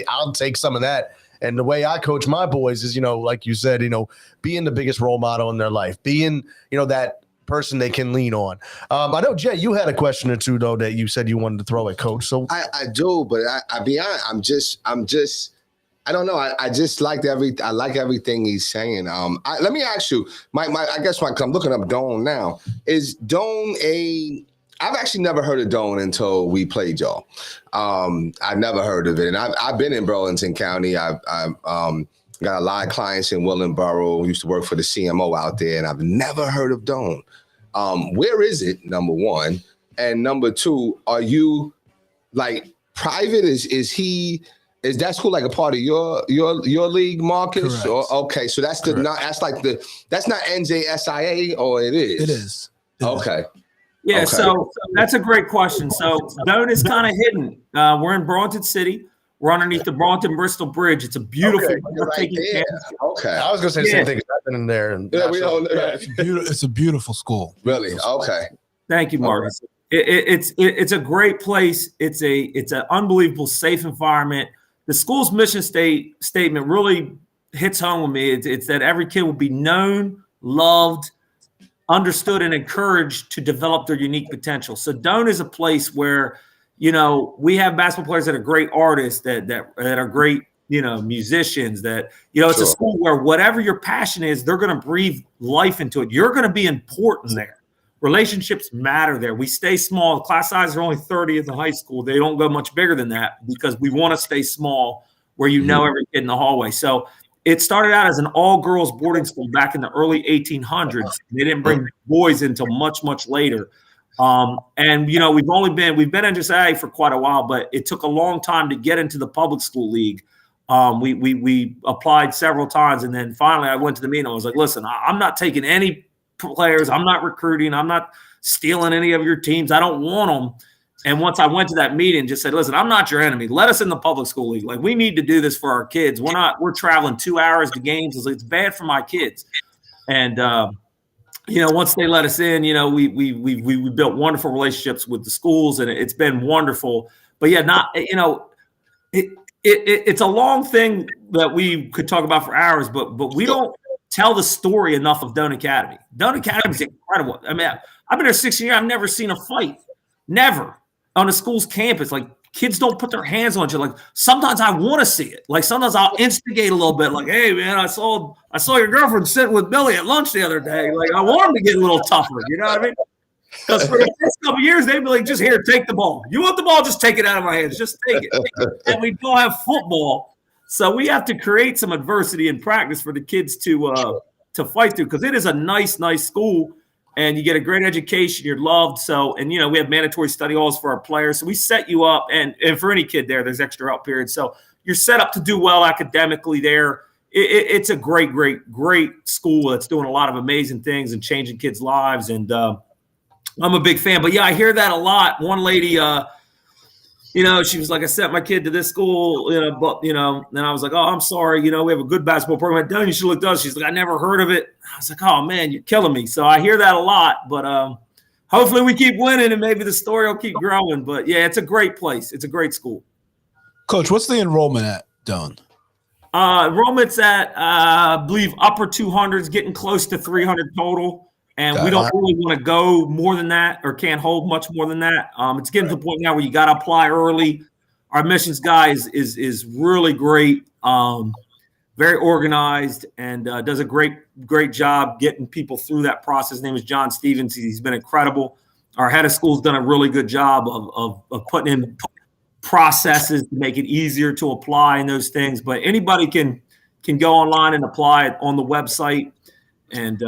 [SPEAKER 2] I'll take some of that. And the way I coach my boys is, you know, like you said, you know, being the biggest role model in their life, being, you know, that person they can lean on. I know, Jay, you had a question or two though that you said you wanted to throw at Coach. So
[SPEAKER 4] I do, but I be honest, I'm just I don't know. I just like everything he's saying. Let me ask you, I guess I'm looking up Doan now. Is Doan I've actually never heard of Doan until we played y'all. I've never heard of it, and I've been in Burlington County. Got a lot of clients in Willingboro. Used to work for the CMO out there, and I've never heard of Doan. Where is it? Number one, and number two, are you like private? Is that school like a part of your league, Marcus?
[SPEAKER 3] Correct.
[SPEAKER 4] Or, okay, so that's that's not NJSIA, or it is.
[SPEAKER 3] It is.
[SPEAKER 4] Okay.
[SPEAKER 5] Yeah,
[SPEAKER 4] Okay.
[SPEAKER 5] so that's a great question. So Doan is kind of hidden. We're in Burlington City. We're underneath the Burlington-Bristol Bridge. It's a beautiful,
[SPEAKER 4] right there. Okay.
[SPEAKER 2] I was gonna say the same thing. I've been in there, and
[SPEAKER 4] Yeah, we don't.
[SPEAKER 3] It's a beautiful school.
[SPEAKER 4] Really? Okay.
[SPEAKER 5] Thank you, Marcus. It's a great place. It's an unbelievable safe environment. The school's mission statement really hits home with me. It's that every kid will be known, loved, understood, and encouraged to develop their unique potential. So Doan is a place where, we have basketball players that are great artists, that are great, musicians, that, it's a school where whatever your passion is, they're going to breathe life into it. You're going to be important there. Relationships matter there. We stay small. Class sizes are only 30 at the high school. They don't go much bigger than that because we want to stay small where every kid in the hallway. So it started out as an all-girls boarding school back in the early 1800s. They didn't bring boys until much, much later. And we've been in NJSIA for quite a while, but it took a long time to get into the public school league. We applied several times, and then finally I went to the meeting. I was like, listen, I'm not taking any players. I'm not recruiting. I'm not stealing any of your teams. I don't want them. And once I went to that meeting, just said, listen, I'm not your enemy. Let us in the public school league. Like, we need to do this for our kids. We're traveling 2 hours to games. It's bad for my kids. And, once they let us in, we built wonderful relationships with the schools, and it's been wonderful. But yeah, it's a long thing that we could talk about for hours, but we don't tell the story enough of Doan Academy. Doan Academy is incredible. I mean, I've been there 16 years. I've never seen a fight. Never. On a school's campus. Like, kids don't put their hands on each other. Like, sometimes I want to see it. Like, sometimes I'll instigate a little bit. Like, hey, man, I saw your girlfriend sitting with Billy at lunch the other day. Like, I want him to get a little tougher. You know what I mean? Because for the first couple of years, they'd be like, just here, take the ball. You want the ball? Just take it out of my hands. Just take it. And we don't have football. So we have to create some adversity in practice for the kids to fight through, because it is a nice school. And you get a great education, you're loved. So, and, we have mandatory study halls for our players. So we set you up, and for any kid there's extra help periods. So you're set up to do well academically there. It's a great school that's doing a lot of amazing things and changing kids' lives. And I'm a big fan. But, yeah, I hear that a lot. One lady, she was like, I sent my kid to this school, but, and I was like, oh, I'm sorry. We have a good basketball program. Down, you should look at us. She's like, I never heard of it. I was like, oh, man, you're killing me. So I hear that a lot, but hopefully we keep winning and maybe the story will keep growing. But, yeah, it's a great place. It's a great school.
[SPEAKER 3] Coach, what's the enrollment at Doan?
[SPEAKER 5] Enrollment's at, I believe, upper 200s, getting close to 300 total. And we don't really want to go more than that, or can't hold much more than that. It's getting to the point now where you got to apply early. Our admissions guy is really great, very organized, and does a great job getting people through that process. His name is John Stevens. He's been incredible. Our head of school's done a really good job of putting in processes to make it easier to apply and those things. But anybody can go online and apply it on the website, and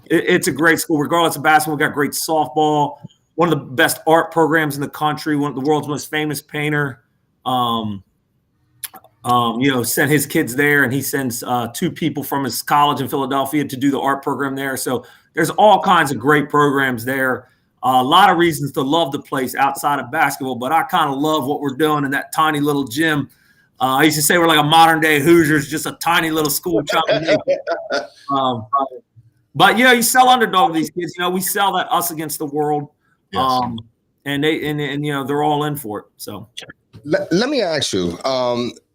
[SPEAKER 5] it's a great school. Regardless of basketball, we've got great softball, one of the best art programs in the country, one of the world's most famous painter, sent his kids there, and he sends 2 people from his college in Philadelphia to do the art program there. So there's all kinds of great programs there. A lot of reasons to love the place outside of basketball, but I kind of love what we're doing in that tiny little gym. I used to say we're like a modern-day Hoosiers, just a tiny little school. But you sell underdog to these kids. We sell that us against the world, yes. And they're all in for it. So
[SPEAKER 4] let me ask you,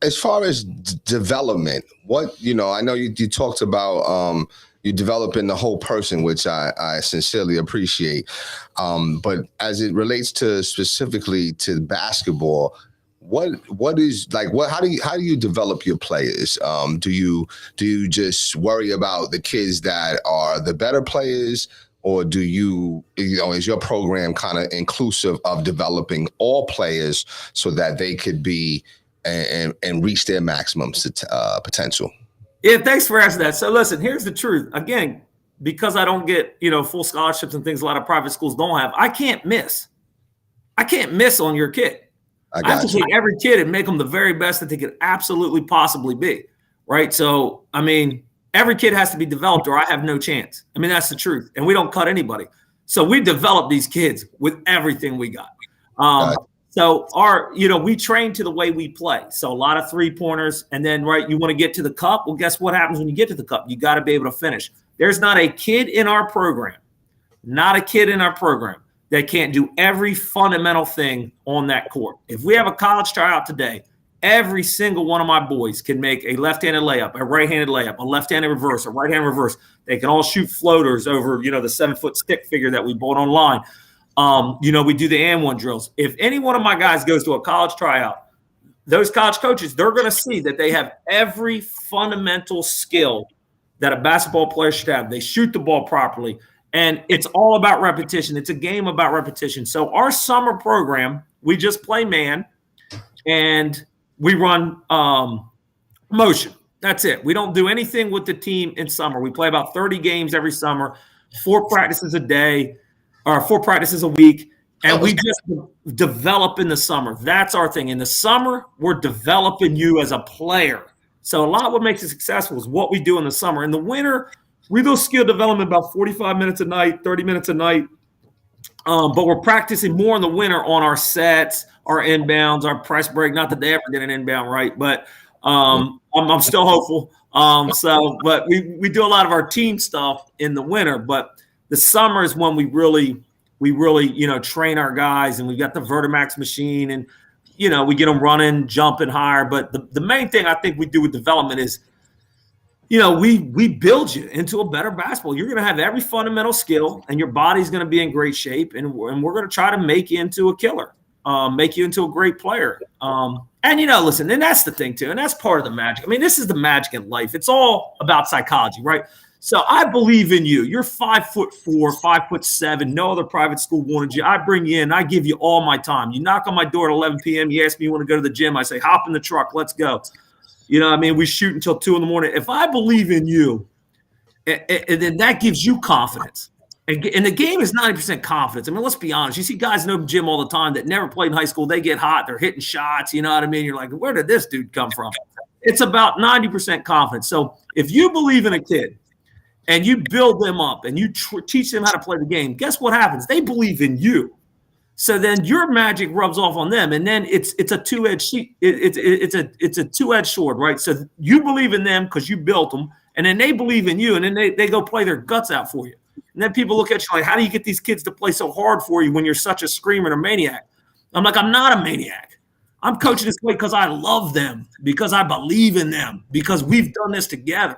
[SPEAKER 4] as far as development, what I know you talked about you developing the whole person, which I sincerely appreciate. But as it relates to specifically to basketball, what is like how do you develop your players? Do you just worry about the kids that are the better players, or do is your program kind of inclusive of developing all players so that they could be and reach their maximum potential.
[SPEAKER 5] Yeah, thanks for asking that. So listen, here's the truth. Again, because I don't get, full scholarships and things a lot of private schools don't have, I can't miss. I can't miss on your kid. I have to take every kid and make them the very best that they could absolutely possibly be, right? So, every kid has to be developed or I have no chance. That's the truth. And we don't cut anybody. So we develop these kids with everything we got. So we train to the way we play. So a lot of 3-pointers. And then, right, you want to get to the cup. Well, guess what happens when you get to the cup? You got to be able to finish. There's not a kid in our program, that can't do every fundamental thing on that court. If we have a college tryout today, every single one of my boys can make a left-handed layup, a right-handed layup, a left-handed reverse, a right-handed reverse. They can all shoot floaters over, the 7-foot stick figure that we bought online. We do the and one drills. If any one of my guys goes to a college tryout, those college coaches, they're going to see that they have every fundamental skill that a basketball player should have. They shoot the ball properly. And it's all about repetition. It's a game about repetition. So our summer program, we just play man and we run motion. That's it. We don't do anything with the team in summer. We play about 30 games every summer, 4 practices a day or 4 practices a week. And we just develop in the summer. That's our thing. In the summer, we're developing you as a player. So a lot of what makes it successful is what we do in the summer. In the winter, we do skill development about 45 minutes a night, 30 minutes a night. But we're practicing more in the winter on our sets, our inbounds, our press break. Not that they ever get an inbound right, but I'm still hopeful. But we do a lot of our team stuff in the winter. But the summer is when we really train our guys, and we've got the Vertimax machine, and we get them running, jumping higher. But the main thing I think we do with development is, we build you into a better basketball. You're going to have every fundamental skill, and your body's going to be in great shape, and we're going to try to make you into a killer, make you into a great player. Listen, and that's the thing too, and that's part of the magic. This is the magic in life. It's all about psychology, right? So I believe in you. You're 5'4", 5'7". No other private school wanted you. I bring you in. I give you all my time. You knock on my door at 11 p.m. You ask me you want to go to the gym. I say, hop in the truck. Let's go. We shoot until 2 a.m. If I believe in you, and then that gives you confidence. And the game is 90% confidence. Let's be honest. You see guys in the gym all the time that never played in high school. They get hot. They're hitting shots. You know what I mean? You're like, where did this dude come from? It's about 90% confidence. So if you believe in a kid and you build them up and you teach them how to play the game, guess what happens? They believe in you. So then your magic rubs off on them, and then it's a two-edged it's a two-edged sword, right? So you believe in them because you built them, and then they believe in you, and then they go play their guts out for you. And then people look at you like, how do you get these kids to play so hard for you when you're such a screamer and a maniac? I'm like, I'm not a maniac. I'm coaching this way because I love them, because I believe in them, because we've done this together.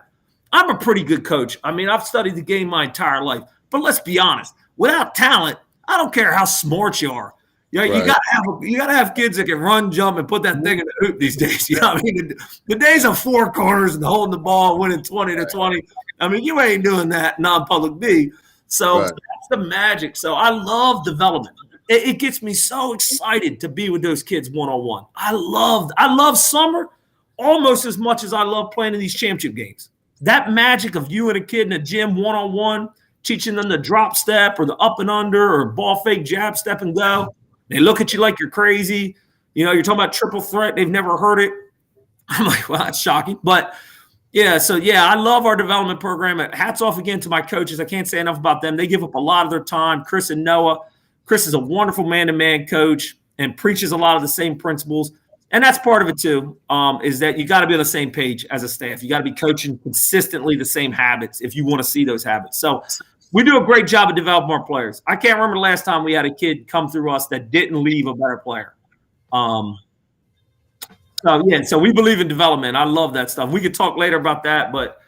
[SPEAKER 5] I'm a pretty good coach. I've studied the game my entire life, but let's be honest, without talent, I don't care how smart you are. You gotta have kids that can run, jump, and put that thing in the hoop these days. The days of 4 corners and holding the ball, winning 20-20. You ain't doing that non-public B. So that's the magic. So I love development. It gets me so excited to be with those kids one-on-one. I love summer almost as much as I love playing in these championship games. That magic of you and a kid in a gym one-on-one, teaching them the drop step or the up and under or ball fake jab step and go. They look at you like you're crazy. You're talking about triple threat. They've never heard it. I'm like, well, that's shocking. But I love our development program. Hats off again to my coaches. I can't say enough about them. They give up a lot of their time. Chris and Noah. Chris is a wonderful man-to-man coach and preaches a lot of the same principles. And that's part of it too, is that you got to be on the same page as a staff. You got to be coaching consistently the same habits if you want to see those habits. So we do a great job of developing our players. I can't remember the last time we had a kid come through us that didn't leave a better player. So we believe in development. I love that stuff. We could talk later about that, but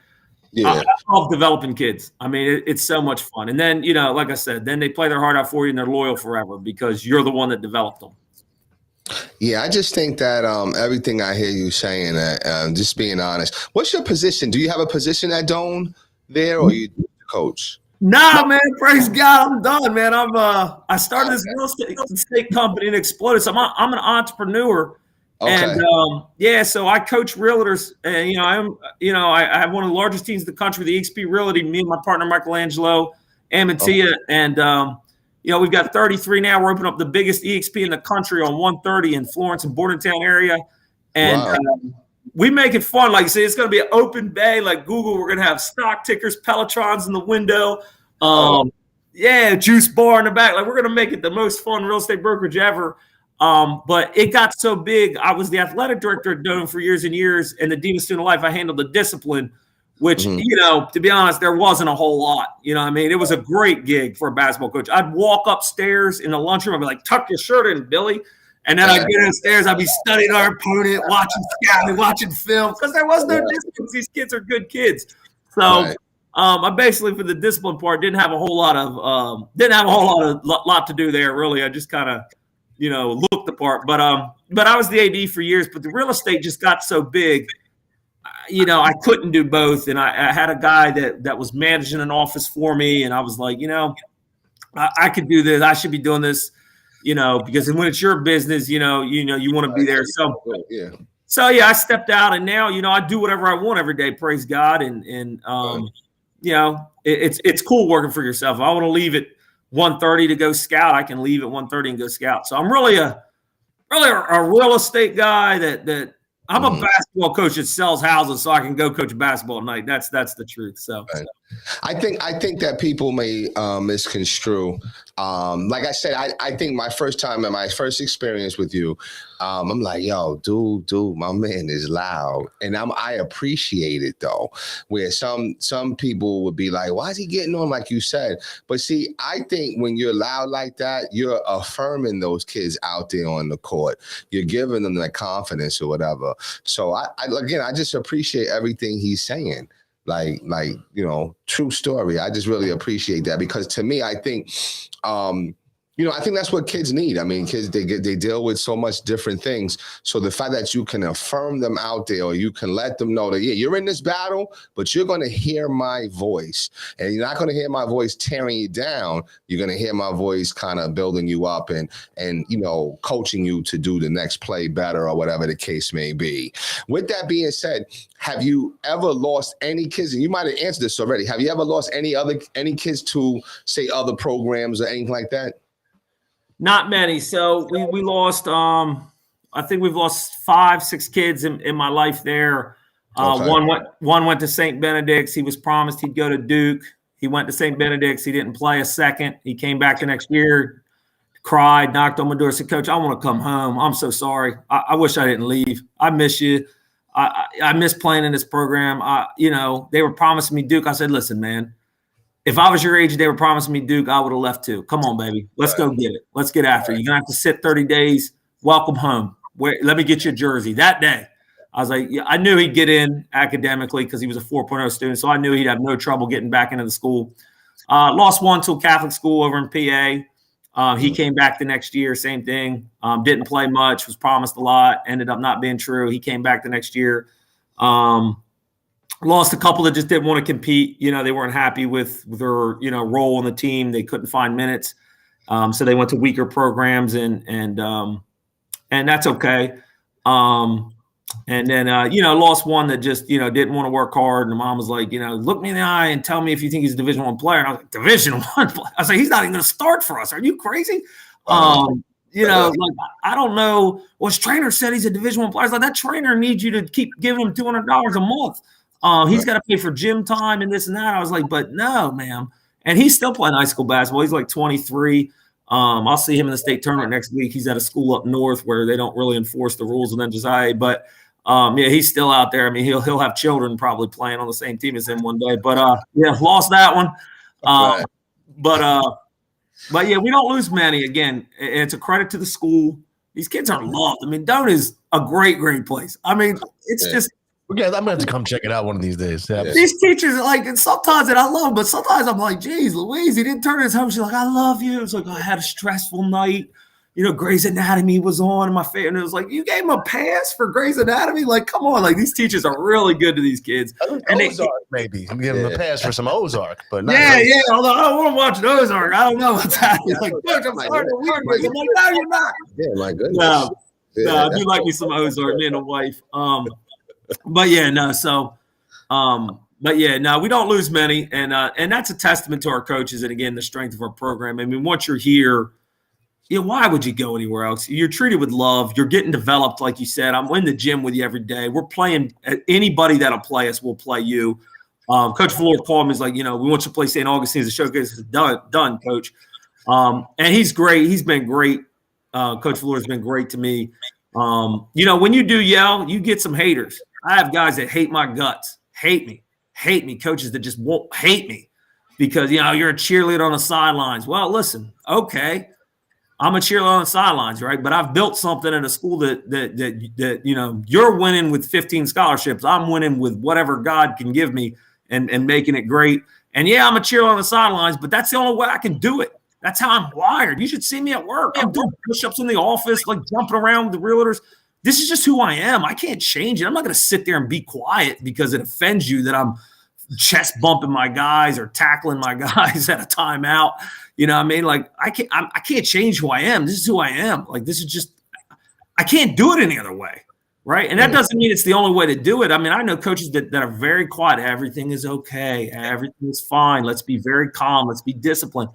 [SPEAKER 5] I love developing kids. It's so much fun. And then, like I said, then they play their heart out for you and they're loyal forever because you're the one that developed them.
[SPEAKER 4] Yeah, I just think that everything I hear you saying, just being honest. What's your position? Do you have a position at Doane there, or you coach?
[SPEAKER 5] Nah, man, praise God, I'm done, man. I started this real estate company and exploded. So I'm an entrepreneur,
[SPEAKER 4] Okay.
[SPEAKER 5] And so I coach realtors, and I have one of the largest teams in the country, the EXP Realty. Me and my partner Michelangelo Amantia, and we've got 33 now. We're opening up the biggest EXP in the country on 130 in Florence and Bordentown area, and we make it fun. Like I say, it's going to be an open bay, like Google. We're going to have stock tickers, Pelotrons in the window. Juice bar in the back. Like, we're going to make it the most fun real estate brokerage ever. But it got so big. I was the athletic director at Doane for years and years, and the Dean of Student Life, I handled the discipline, which, to be honest, there wasn't a whole lot. It was a great gig for a basketball coach. I'd walk upstairs in the lunchroom. I'd be like, tuck your shirt in, Billy. And then I'd get downstairs. I'd be studying our opponent, watching scouting, watching film, because there was no distance. These kids are good kids. So I basically, for the discipline part, didn't have a whole lot to do there, really. I just kind of, looked the part. But I was the AD for years. But the real estate just got so big, I couldn't do both. And I had a guy that was managing an office for me, and I was like, I could do this. I should be doing this, because when it's your business, you want to be there. So I stepped out, and now, I do whatever I want every day. Praise God. And it's cool working for yourself. If I want to leave at 1:30 to go scout, I can leave at 1:30 and go scout. So I'm really a real estate guy that I'm a basketball coach that sells houses so I can go coach basketball at night. That's the truth. So
[SPEAKER 4] I think that people may misconstrue. Like I said, I think my first time and my first experience with you, I'm like, yo, dude, my man is loud. And I appreciate it though, where some people would be like, why is he getting on, like you said? But see, I think when you're loud like that, you're affirming those kids out there on the court. You're giving them that confidence or whatever. So I just appreciate everything he's saying. Like, true story. I just really appreciate that, because to me, I think, I think that's what kids need. I mean, kids, they deal with so much different things. So the fact that you can affirm them out there, or you can let them know that, you're in this battle, but you're going to hear my voice, and you're not going to hear my voice tearing you down. You're going to hear my voice kind of building you up and coaching you to do the next play better, or whatever the case may be. With that being said, have you ever lost any kids? And you might have answered this already. Have you ever lost any kids to, say, other programs or anything like that?
[SPEAKER 5] Not many. So we lost, I think we've lost 5-6 kids in my life there. One went to St. Benedict's. He was promised he'd go to Duke. He went to St. Benedict's. He didn't play a second. He came back the next year, cried, knocked on my door, said, Coach, I want to come home. I'm so sorry. I wish I didn't leave. I miss you. I miss playing in this program. They were promising me Duke. I said, listen, man, if I was your age, they were promising me Duke, I would have left too. Come on, baby. Let's go get it. Let's get after it. You're going to have to sit 30 days. Welcome home. Let me get you a jersey. That day, I was like, I knew he'd get in academically because he was a 4.0 student, so I knew he'd have no trouble getting back into the school. Lost one to a Catholic school over in PA. He came back the next year, same thing. Didn't play much, was promised a lot, ended up not being true. He came back the next year. Lost a couple that just didn't want to compete. They weren't happy with their, role on the team. They couldn't find minutes. So they went to weaker programs and that's okay. And then, lost one that just, didn't want to work hard. And the mom was like, look me in the eye and tell me if you think he's a Division I player. And I was like, Division I player? I was like, he's not even going to start for us. Are you crazy? Like, I don't know. Well, his trainer said he's a Division I player. I was like, that trainer needs you to keep giving him $200 a month. He's got to pay for gym time and this and that. I was like, but no, ma'am. And he's still playing high school basketball. He's like 23. I'll see him in the state tournament next week. He's at a school up north where they don't really enforce the rules of NJSIA. But he's still out there. I mean, he'll have children probably playing on the same team as him one day. But lost that one. But yeah, we don't lose many. Again, it's a credit to the school. These kids are loved. I mean, Doane is a great, great place. I mean, it's just.
[SPEAKER 2] Yeah, I'm gonna have to come check it out one of these days. Yeah.
[SPEAKER 5] These teachers are like, and sometimes, and I love them, but sometimes I'm like, geez, Louise, he didn't turn his home. She's like, I love you. It's like, I had a stressful night. Grey's Anatomy was on in my face. And it was like, you gave him a pass for Grey's Anatomy? Like, come on. Like, these teachers are really good to these kids.
[SPEAKER 2] And Ozark, maybe. I'm giving them a pass for some Ozark. But
[SPEAKER 5] yeah. Although I don't want to watch an Ozark. I don't know what's happening. Like, Coach, I'm starting to weird. I'm like, no, you're not.
[SPEAKER 4] Yeah, my goodness.
[SPEAKER 5] No, I do like me some Ozark, me and the wife. But yeah, no. So, but yeah, no, we don't lose many, and that's a testament to our coaches and again the strength of our program. I mean, once you're here, why would you go anywhere else? You're treated with love. You're getting developed, like you said. I'm in the gym with you every day. We're playing. Anybody that'll play us will play you. Coach Floyd called me. He's like, we want you to play St. Augustine as a showcase. Done, Coach. And he's great. He's been great. Coach Floyd's been great to me. When you do yell, you get some haters. I have guys that hate my guts, hate me, coaches that just won't hate me because, you're a cheerleader on the sidelines. Well, listen, okay, I'm a cheerleader on the sidelines, right? But I've built something at a school that you're winning with 15 scholarships. I'm winning with whatever God can give me and making it great. And, I'm a cheerleader on the sidelines, but that's the only way I can do it. That's how I'm wired. You should see me at work. I'm doing push-ups in the office, like jumping around with the realtors. This is just who I am. I can't change it. I'm not going to sit there and be quiet because it offends you that I'm chest bumping my guys or tackling my guys at a timeout. You know what I mean? Like I can't change who I am. This is who I am. Like this is just I can't do it any other way. Right. And that doesn't mean it's the only way to do it. I mean, I know coaches that are very quiet. Everything is okay. Everything is fine. Let's be very calm. Let's be disciplined.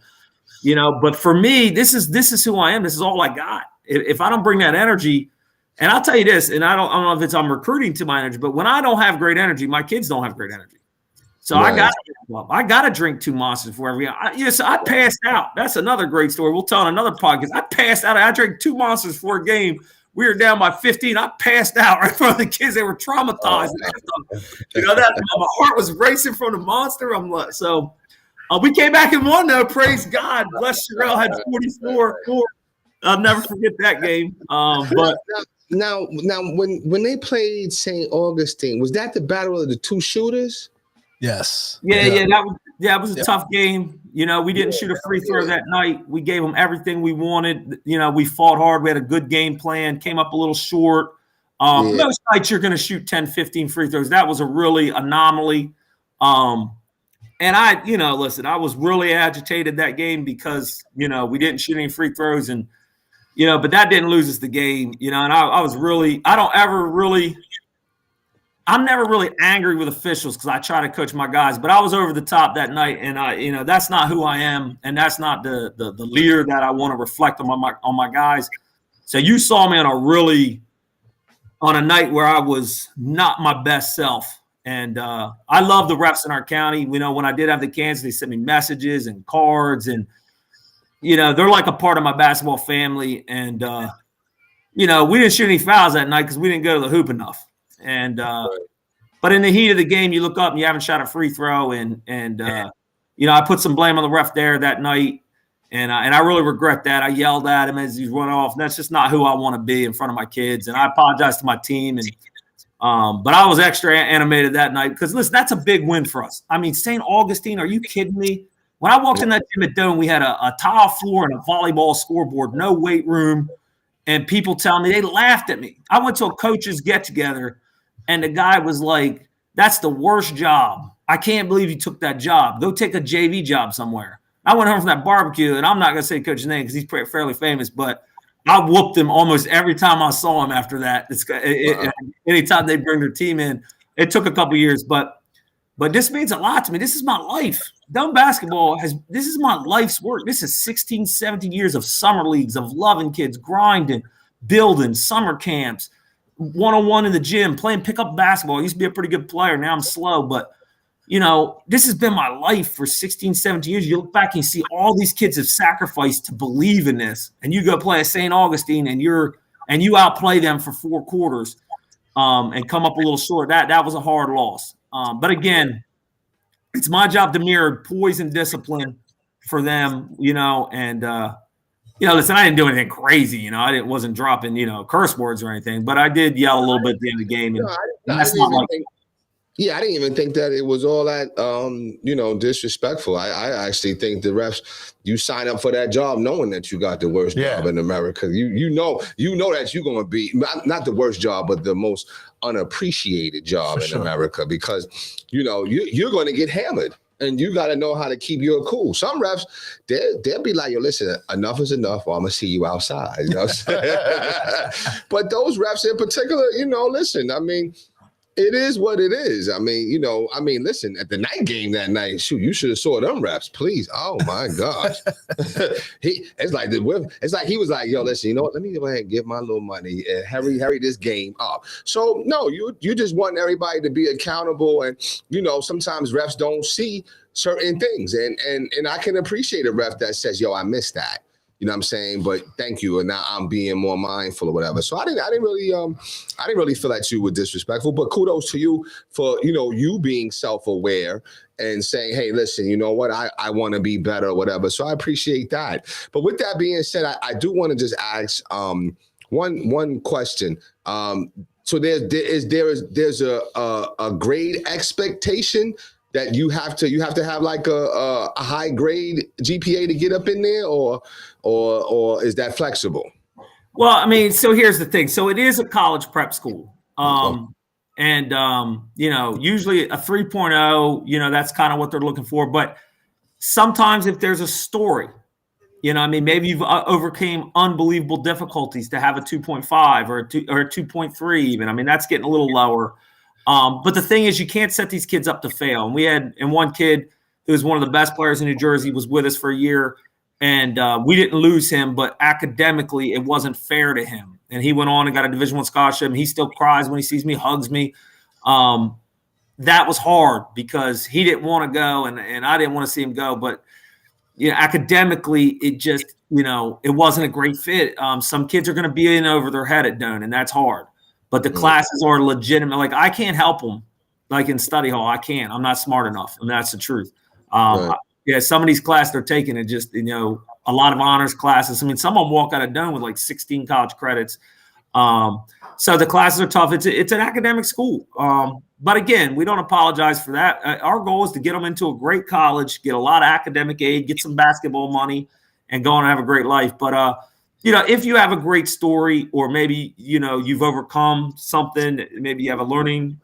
[SPEAKER 5] But for me, this is who I am. This is all I got. If I don't bring that energy, and I'll tell you this, and I don't know if I'm recruiting to my energy, but when I don't have great energy, my kids don't have great energy. So right. I got to drink 2 monsters before every game. I passed out. That's another great story. We'll tell in another podcast. I passed out. I drank 2 monsters before a game. We were down by 15. I passed out right in front of the kids. They were traumatized. My heart was racing from the monster. I'm like, so. We came back and won, though. Praise God. Bless Sherelle had 44. I'll never forget that game. But
[SPEAKER 4] now, when they played St. Augustine, was that the battle of the 2 shooters?
[SPEAKER 3] Yes.
[SPEAKER 5] Yeah. That was a tough game. We didn't shoot a free throw that night. We gave them everything we wanted. We fought hard. We had a good game plan. Came up a little short. Most nights you're going to shoot 10, 15 free throws. That was a really anomaly. And listen, I was really agitated that game because, we didn't shoot any free throws and, but that didn't lose us the game, and I was really, I'm never really angry with officials because I try to coach my guys, but I was over the top that night and that's not who I am. And that's not the leader that I want to reflect on my guys. So you saw me on a night where I was not my best self. And I love the refs in our county. When I did have the Kansas, they sent me messages and cards, and they're like a part of my basketball family. And we didn't shoot any fouls that night because we didn't go to the hoop enough. And but in the heat of the game, you look up and you haven't shot a free throw, and I put some blame on the ref there that night, and I really regret that. I yelled at him as he's run off. And that's just not who I want to be in front of my kids. And I apologize to my team and. But I was extra animated that night because, listen, that's a big win for us. I mean, St. Augustine, are you kidding me? When I walked in that gym at Doane, we had a tile floor and a volleyball scoreboard, no weight room, and people telling me, they laughed at me. I went to a coach's get-together, and the guy was like, that's the worst job. I can't believe you took that job. Go take a JV job somewhere. I went home from that barbecue, and I'm not going to say coach's name because he's fairly famous, but I whooped him almost every time I saw him after that. Anytime they bring their team in, it took a couple years, but this means a lot to me. This is my life. Doane basketball this is my life's work. This is 16, 17 years of summer leagues, of loving kids, grinding, building, summer camps, one-on-one in the gym, playing pickup basketball. I used to be a pretty good player. Now I'm slow, but this has been my life for 16, 17 years. You look back and you see all these kids have sacrificed to believe in this. And you go play at St. Augustine and you outplay them for 4 quarters and come up a little short. That was a hard loss. But again, it's my job to mirror poise and discipline for them, and listen, I didn't do anything crazy. I wasn't dropping, curse words or anything, but I did yell a little bit at the end of the game. And that's not like
[SPEAKER 4] Yeah, I didn't even think that it was all that, disrespectful. I actually think the refs, you sign up for that job knowing that you got the worst job in America. You know that you're going to be not the worst job, but the most unappreciated job in America because, you're going to get hammered. And you got to know how to keep your cool. Some refs, they'll be like, yo, listen, enough is enough, or I'm going to see you outside. You know what I'm saying? But those refs in particular, listen, I mean, it is what it is. I mean, listen, at the night game that night, shoot, you should have saw them refs, please. Oh my gosh. It's like he was like, yo, listen, you know what? Let me go ahead and give my little money and hurry this game up. So no, you just want everybody to be accountable, and sometimes refs don't see certain things, and I can appreciate a ref that says, yo, I missed that. You know what I'm saying? But thank you. And now I'm being more mindful or whatever. So I didn't really feel that you were disrespectful, but kudos to you for, you being self-aware and saying, hey, listen, you know what? I want to be better or whatever. So I appreciate that. But with that being said, I do want to just ask one question. So there's a grade expectation that you have to have like a high grade GPA to get up in there, or is that flexible?
[SPEAKER 5] Well, I mean, so here's the thing. So it is a college prep school. And usually a 3.0, that's kind of what they're looking for. But sometimes if there's a story, maybe you've overcame unbelievable difficulties to have a 2.5 or a 2.3 even. I mean, that's getting a little lower. But the thing is, you can't set these kids up to fail. And one kid who was one of the best players in New Jersey was with us for a year, and we didn't lose him, but academically it wasn't fair to him. And he went on and got a Division I scholarship, and he still cries when he sees me, hugs me. That was hard because he didn't want to go, and I didn't want to see him go. But academically, it just, it wasn't a great fit. Some kids are going to be in over their head at Doane, and that's hard. But the classes are legitimate. Like, I can't help them, like in study hall. I can't. I'm not smart enough, and that's the truth. Right. Some of these classes they're taking are just, a lot of honors classes. I mean, some of them walk out of Doane with like 16 college credits. So the classes are tough. It's an academic school. But again, we don't apologize for that. Our goal is to get them into a great college, get a lot of academic aid, get some basketball money, and go on and have a great life. But if you have a great story, or maybe, you've overcome something, maybe you have a learning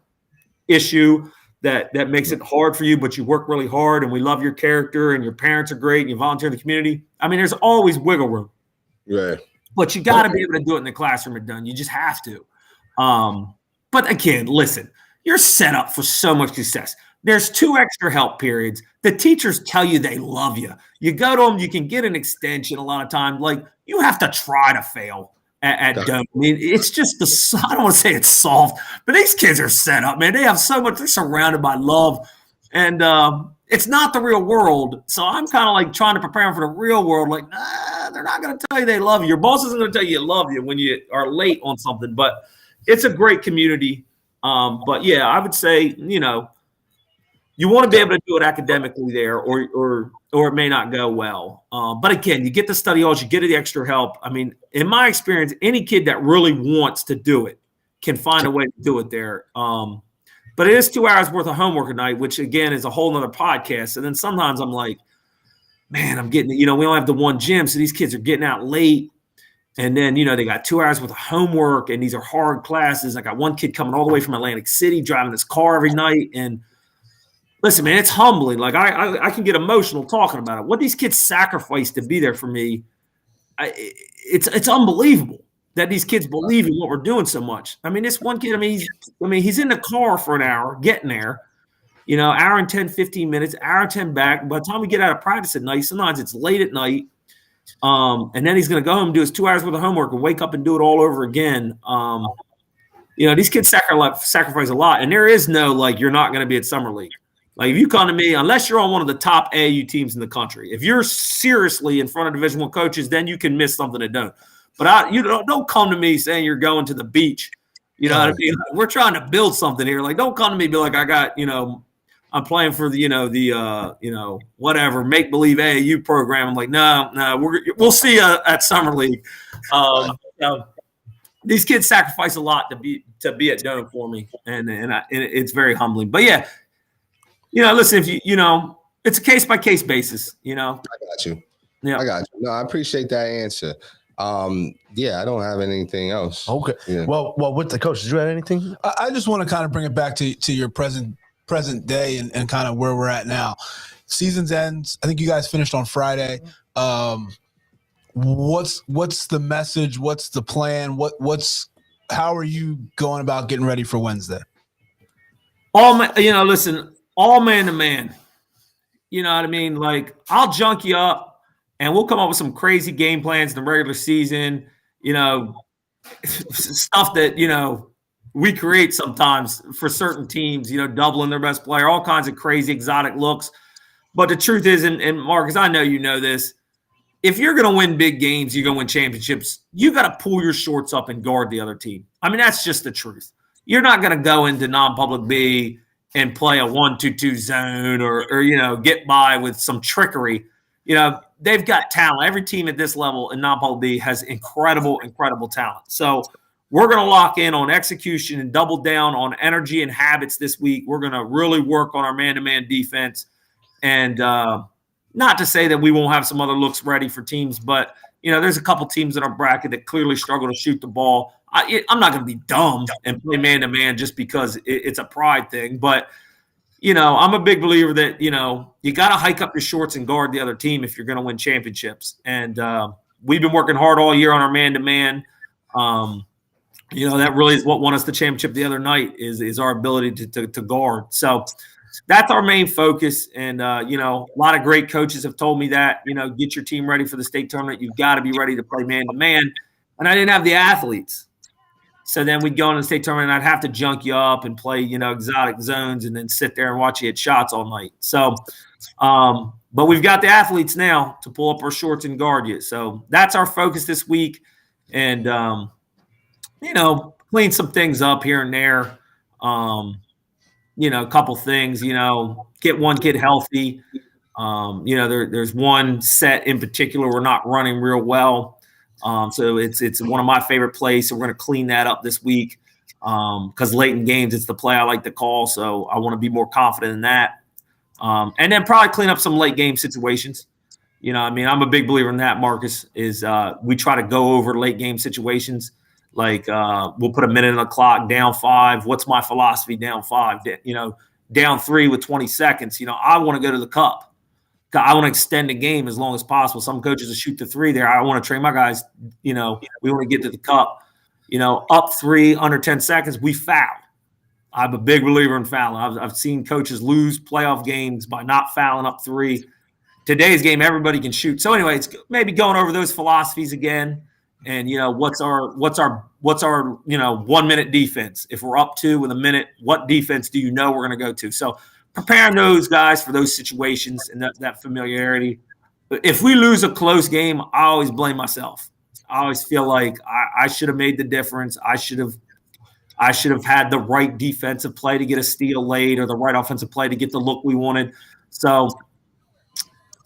[SPEAKER 5] issue that makes it hard for you, but you work really hard, and we love your character, and your parents are great, and you volunteer in the community. I mean, there's always wiggle room.
[SPEAKER 4] Right.
[SPEAKER 5] But you got to be able to do it in the classroom at Doane. You just have to. But again, listen, you're set up for so much success. There's 2 extra help periods. The teachers tell you they love you. You go to them, you can get an extension a lot of times. Like, you have to try to fail at Doane. I mean, it's just I don't want to say it's soft, but these kids are set up, man. They have so much. They're surrounded by love. And it's not the real world. So I'm kind of like trying to prepare them for the real world. Like, nah, they're not going to tell you they love you. Your boss isn't going to tell you love you when you are late on something. But it's a great community. But, yeah, I would say, you want to be able to do it academically there, or it may not go well. But again, you get the study halls, you get the extra help. I mean, in my experience, any kid that really wants to do it can find a way to do it there. But it is 2 hours worth of homework a night, which again is a whole nother podcast. And then sometimes I'm like, man, I'm getting, we don't have the one gym, so these kids are getting out late. And then, they got 2 hours worth of homework, and these are hard classes. I got one kid coming all the way from Atlantic City, driving his car every night. And listen, man, it's humbling. Like, I can get emotional talking about it. What these kids sacrifice to be there for me, it's unbelievable that these kids believe in what we're doing so much. I mean, this one kid, he's in the car for an hour getting there, hour and 10, 15 minutes, hour and 10 back. By the time we get out of practice at night, sometimes it's late at night. And then he's going to go home and do his 2 hours worth of homework and wake up and do it all over again. These kids sacrifice a lot. And there is no, like, you're not going to be at Summer League. Like, if you come to me, unless you're on one of the top AAU teams in the country, if you're seriously in front of Division I coaches, then you can miss something at Doane. But don't come to me saying you're going to the beach. You know what I mean? We're trying to build something here. Like, don't come to me and be like, I got, I'm playing for the whatever make-believe AAU program. I'm like, no, we'll see you at Summer League. These kids sacrifice a lot to be at Doane for me, and it's very humbling. But yeah. Listen, if it's a case-by-case basis, I
[SPEAKER 4] got you.
[SPEAKER 5] Yeah.
[SPEAKER 4] I got you. No, I appreciate that answer. I don't have anything else.
[SPEAKER 2] Okay.
[SPEAKER 4] Yeah.
[SPEAKER 2] Well, with the coach, did you have anything?
[SPEAKER 3] I just want to kind of bring it back to your present present day and kind of where we're at now. Season's ends. I think you guys finished on Friday. What's the message? What's the plan? How are you going about getting ready for Wednesday?
[SPEAKER 5] All man to man. You know what I mean? Like, I'll junk you up and we'll come up with some crazy game plans in the regular season, stuff that, we create sometimes for certain teams, doubling their best player, all kinds of crazy exotic looks. But the truth is, and Marcus, I know you know this, if you're going to win big games, you're going to win championships, you got to pull your shorts up and guard the other team. I mean, that's just the truth. You're not going to go into non-public B and play a 1-2-2 zone or get by with some trickery. They've got talent. Every team at this level in non-public B has incredible, incredible talent. So we're going to lock in on execution and double down on energy and habits this week. We're going to really work on our man-to-man defense. And not to say that we won't have some other looks ready for teams, but, there's a couple teams in our bracket that clearly struggle to shoot the ball. I'm not going to be dumb and play man-to-man just because it's a pride thing. But, I'm a big believer that, you got to hike up your shorts and guard the other team if you're going to win championships. And we've been working hard all year on our man-to-man. That really is what won us the championship the other night is our ability to guard. So that's our main focus. And, a lot of great coaches have told me that, get your team ready for the state tournament. You've got to be ready to play man-to-man. And I didn't have the athletes. So then we'd go into the state tournament and I'd have to junk you up and play, exotic zones and then sit there and watch you hit shots all night. So, but we've got the athletes now to pull up our shorts and guard you. So that's our focus this week. And, clean some things up here and there. A couple things, get one kid healthy. There's one set in particular we're not running real well. So it's one of my favorite plays. So we're going to clean that up this week because late in games, it's the play I like to call. So I want to be more confident in that. And then probably clean up some late game situations. I'm a big believer in that, Marcus, is we try to go over late game situations. Like we'll put a minute on the clock, down 5. What's my philosophy? Down 5, down 3 with 20 seconds. I want to go to the cup. I want to extend the game as long as possible. Some coaches will shoot the 3 there. I want to train my guys. We want to get to the cup. Up 3 under 10 seconds, we foul. I'm a big believer in fouling. I've seen coaches lose playoff games by not fouling up 3. Today's game, everybody can shoot. So anyway, it's maybe going over those philosophies again. And what's our 1 minute defense? If we're up 2 with a minute, what defense do we're going to go to? So preparing those guys for those situations and that familiarity. But if we lose a close game, I always blame myself. I always feel like I should have made the difference. I should have had the right defensive play to get a steal late or the right offensive play to get the look we wanted. So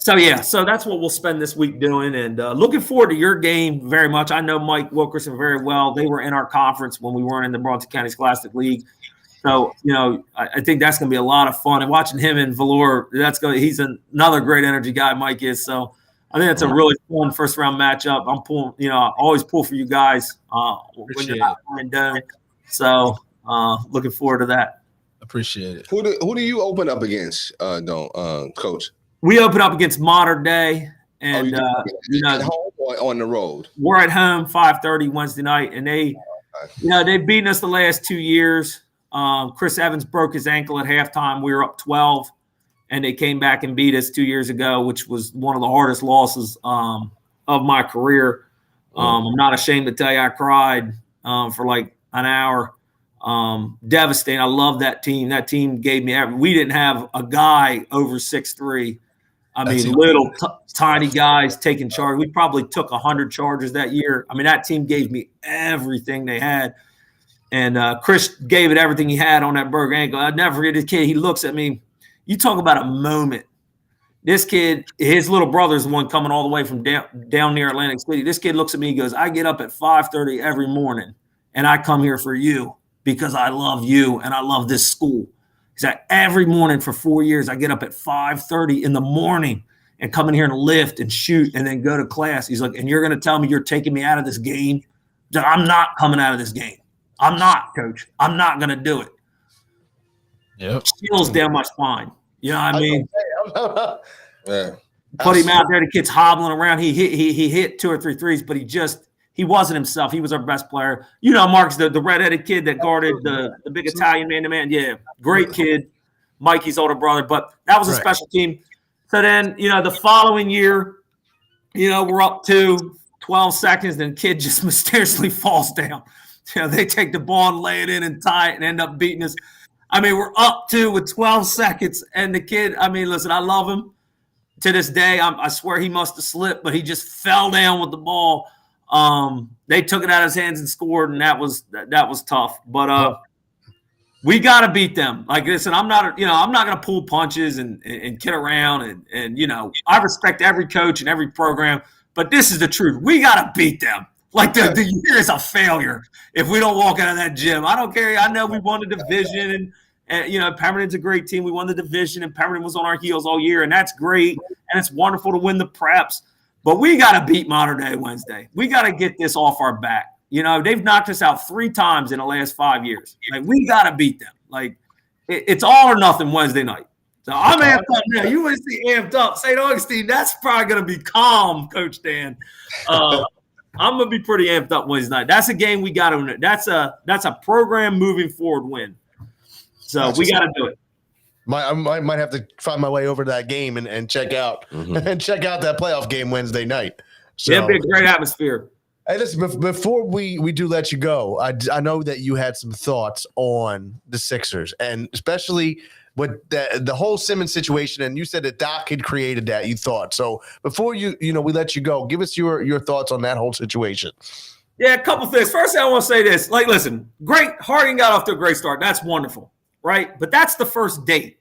[SPEAKER 5] that's what we'll spend this week doing, and looking forward to your game very much. I know Mike Wilkerson very well. They were in our conference when we weren't in the Bronson County Scholastic League. So, I think that's going to be a lot of fun. And watching him in Velour, he's another great energy guy, Mike is. So I think that's a really fun first-round matchup. I'm pulling, I always pull for you guys when you're not playing down. So looking forward to that.
[SPEAKER 3] Appreciate it.
[SPEAKER 4] Who do you open up against, Coach?
[SPEAKER 5] We open up against Modern Day, and
[SPEAKER 4] at home or on the road.
[SPEAKER 5] We're at home 5:30 Wednesday night, and they've beaten us the last 2 years. Chris Evans broke his ankle at halftime. We were up 12, and they came back and beat us 2 years ago, which was one of the hardest losses of my career. I'm not ashamed to tell you I cried for like an hour. Devastating. I love that team. That team gave me everything. We didn't have a guy over 6'3". Little tiny guys taking charge. We probably took 100 charges that year. That team gave me everything they had. And Chris gave it everything he had on that broke ankle. I'd never forget this kid. He looks at me. You talk about a moment. This kid, his little brother's the one coming all the way from down near Atlantic City. This kid looks at me. He goes, I get up at 5:30 every morning, and I come here for you because I love you and I love this school. He's like, every morning for 4 years, I get up at 5:30 in the morning and come in here and lift and shoot and then go to class. He's like, and you're going to tell me you're taking me out of this game? I'm not coming out of this game. I'm not, Coach. I'm not going to do it. chills down my spine. You know what I mean?
[SPEAKER 4] Yeah.
[SPEAKER 5] Put him out there. The kid's hobbling around. He hit 2 or 3 threes, but he wasn't himself. He was our best player. You know, Mark's the redheaded kid that guarded the big Italian man-to-man. Yeah, great kid. Mikey's older brother, but that was a special team. So then, you know, the following year, you know, we're up to 12 seconds, and the kid just mysteriously falls down. You know, they take the ball and lay it in and tie it and end up beating us. I mean, we're up to with 12 seconds, and the kid, I mean, listen, I love him. To this day, I swear he must have slipped, but he just fell down with the ball. They took it out of his hands and scored, and that was tough. But we got to beat them. Like, listen, I'm not going to pull punches and kid around, and you know, I respect every coach and every program, but this is the truth. We got to beat them. Like the year is a failure if we don't walk out of that gym. I don't care. I know we won the division, and you know, Pemberton's a great team. We won the division, and Pemberton was on our heels all year, and that's great, and it's wonderful to win the preps. But we got to beat Modern Day Wednesday. We got to get this off our back. You know, they've knocked us out 3 times in the last 5 years. Like, we got to beat them. Like, it's all or nothing Wednesday night. So I'm amped up now. You want to see amped up. St. Augustine, that's probably going to be calm, Coach Dan. I'm going to be pretty amped up Wednesday night. That's a game we got to win. That's a program moving forward win. So we got to do it.
[SPEAKER 2] I might have to find my way over to that game and check out and check out that playoff game Wednesday night. So,
[SPEAKER 5] it'll be a great atmosphere.
[SPEAKER 2] Hey, listen, before we do let you go, I know that you had some thoughts on the Sixers, and especially with the whole Simmons situation, and you said that Doc had created that, you thought. So before we let you go, give us your thoughts on that whole situation.
[SPEAKER 5] Yeah, a couple things. First, I want to say this. Like, listen, great. Harden got off to a great start. That's wonderful, right? But that's the first date.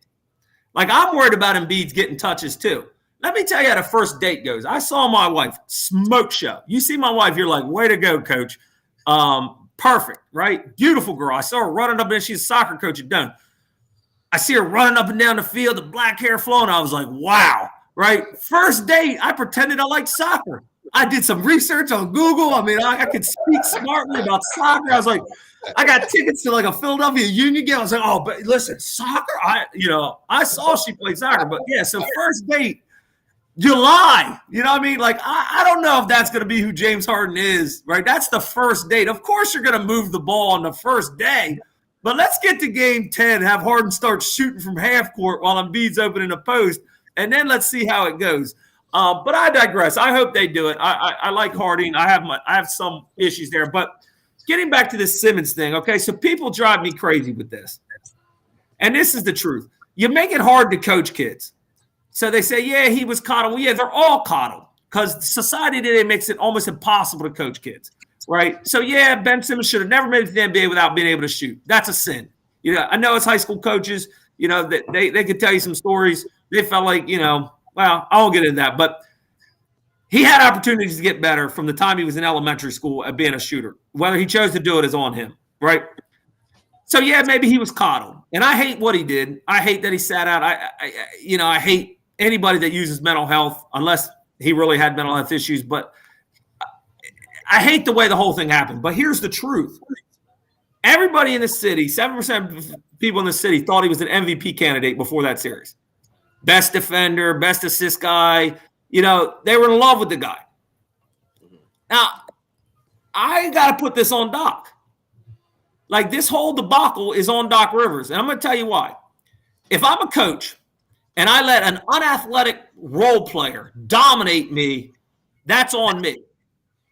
[SPEAKER 5] Like, I'm worried about Embiid's getting touches too. Let me tell you how the first date goes. I saw my wife, smoke show. You see my wife, you're like, way to go, coach. Perfect, right? Beautiful girl. I saw her running up, and she's a soccer coach at Doane. I see her running up and down the field, the black hair flowing. I was like, wow, right? First date, I pretended I liked soccer. I did some research on Google. I mean, I could speak smartly about soccer. I was like, I got tickets to like a Philadelphia Union game. I was like, oh, but listen, soccer? I saw she played soccer, but yeah, so first date, you lie. You know what I mean? Like, I don't know if that's going to be who James Harden is, right? That's the first date. Of course you're going to move the ball on the first day, but let's get to game 10, have Harden start shooting from half court while Embiid's opening the post, and then let's see how it goes. But I digress. I hope they do it. I like Harden. I have some issues there, but getting back to this Simmons thing, okay, so people drive me crazy with this. And this is the truth. You make it hard to coach kids. So they say, yeah, he was coddled. Well, yeah, they're all coddled because society today makes it almost impossible to coach kids, right? So, yeah, Ben Simmons should have never made it to the NBA without being able to shoot. That's a sin. You know, I know it's high school coaches, you know, that they could tell you some stories. They felt like, you know, well, I won't get into that, but he had opportunities to get better from the time he was in elementary school at being a shooter. Whether he chose to do it is on him, right? So, yeah, maybe he was coddled. And I hate what he did. I hate that he sat out. I hate anybody that uses mental health, unless he really had mental health issues. But I hate the way the whole thing happened. But here's the truth. Everybody in the city, 7% of people in the city thought he was an MVP candidate before that series. Best defender, best assist guy. You know, they were in love with the guy. Now, I got to put this on Doc. Like, this whole debacle is on Doc Rivers. And I'm going to tell you why. If I'm a coach and I let an unathletic role player dominate me, that's on me.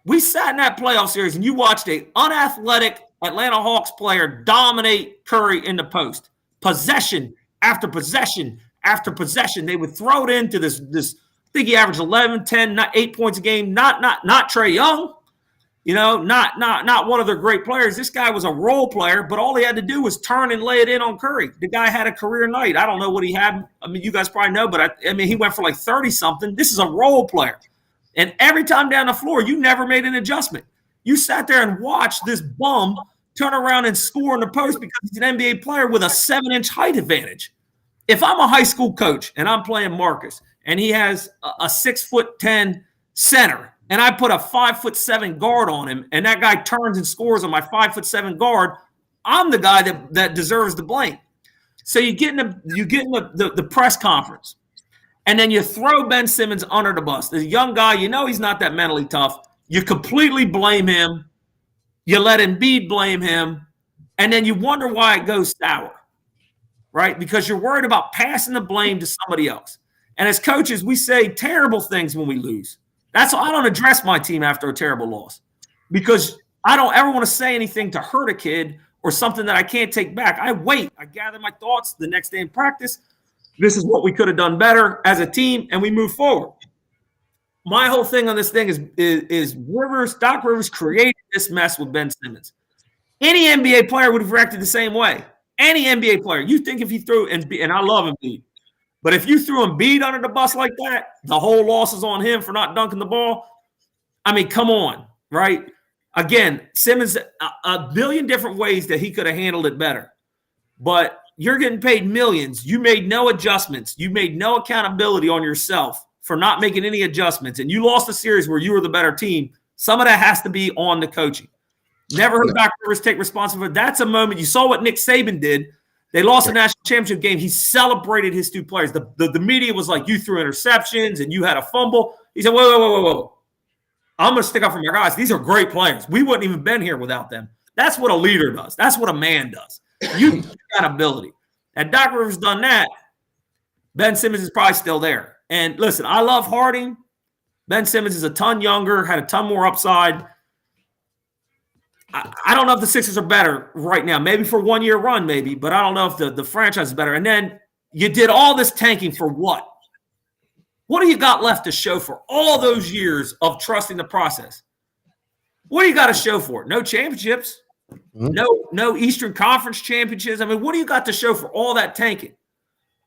[SPEAKER 5] We sat in that playoff series and you watched an unathletic Atlanta Hawks player dominate Curry in the post. Possession after possession after possession. They would throw it into this I think he averaged 11, 10, 8 points a game. Not Trae Young, you know, not one of their great players. This guy was a role player, but all he had to do was turn and lay it in on Curry. The guy had a career night. I don't know what he had. I mean, you guys probably know, but I mean, he went for like 30-something. This is a role player. And every time down the floor, you never made an adjustment. You sat there and watched this bum turn around and score in the post because he's an NBA player with a 7-inch height advantage. If I'm a high school coach and I'm playing Marcus and he has a 6'10" center, and I put a 5'7" guard on him, and that guy turns and scores on my 5'7" guard, I'm the guy that deserves the blame. So you get in the press conference, and then you throw Ben Simmons under the bus. The young guy, you know he's not that mentally tough. You completely blame him. You let Embiid blame him, and then you wonder why it goes sour, right? Because you're worried about passing the blame to somebody else. And as coaches, we say terrible things when we lose. That's why I don't address my team after a terrible loss, because I don't ever want to say anything to hurt a kid or something that I can't take back. I wait. I gather my thoughts the next day in practice. This is what we could have done better as a team, and we move forward. My whole thing on this thing is Doc Rivers created this mess with Ben Simmons. Any NBA player would have reacted the same way. Any NBA player. You think if he threw, and I love Embiid, but if you threw Embiid under the bus like that, the whole loss is on him for not dunking the ball. I mean, come on, right? Again, Simmons, a billion different ways that he could have handled it better. But you're getting paid millions. You made no adjustments. You made no accountability on yourself for not making any adjustments. And you lost a series where you were the better team. Some of that has to be on the coaching. Never heard Doc Rivers take responsibility. That's a moment. You saw what Nick Saban did. They lost a national championship game. He celebrated his two players. The media was like, you threw interceptions and you had a fumble. He said, whoa. I'm going to stick up for my guys. These are great players. We wouldn't even been here without them. That's what a leader does. That's what a man does. You accountability. And Doc Rivers done that. Ben Simmons is probably still there. And listen, I love Harding. Ben Simmons is a ton younger, had a ton more upside. I don't know if the Sixers are better right now. Maybe for 1 year run, maybe, but I don't know if the franchise is better. And then you did all this tanking for what? What do you got left to show for all those years of trusting the process? What do you got to show for it? No championships, no Eastern Conference championships. I mean, what do you got to show for all that tanking?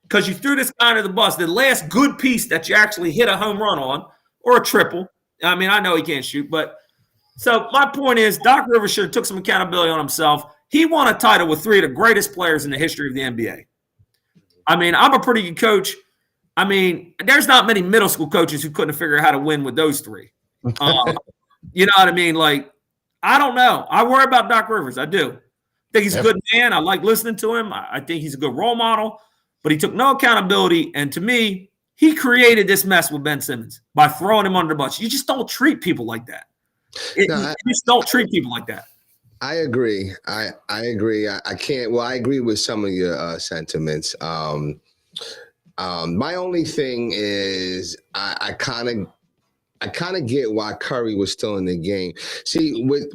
[SPEAKER 5] Because you threw this guy under the bus. The last good piece that you actually hit a home run on or a triple. I mean, I know he can't shoot, but so my point is Doc Rivers should have took some accountability on himself. He won a title with three of the greatest players in the history of the NBA. I mean, I'm a pretty good coach. I mean, there's not many middle school coaches who couldn't figure out how to win with those three. You know what I mean? Like, I don't know. I worry about Doc Rivers. I do. I think he's a good man. I like listening to him. I think he's a good role model. But he took no accountability. And to me, he created this mess with Ben Simmons by throwing him under the bus. You just don't treat people like that. You just don't treat people like that.
[SPEAKER 4] I agree. I agree. I can't. Well, I agree with some of your sentiments. My only thing is I kind of get why Curry was still in the game. See, with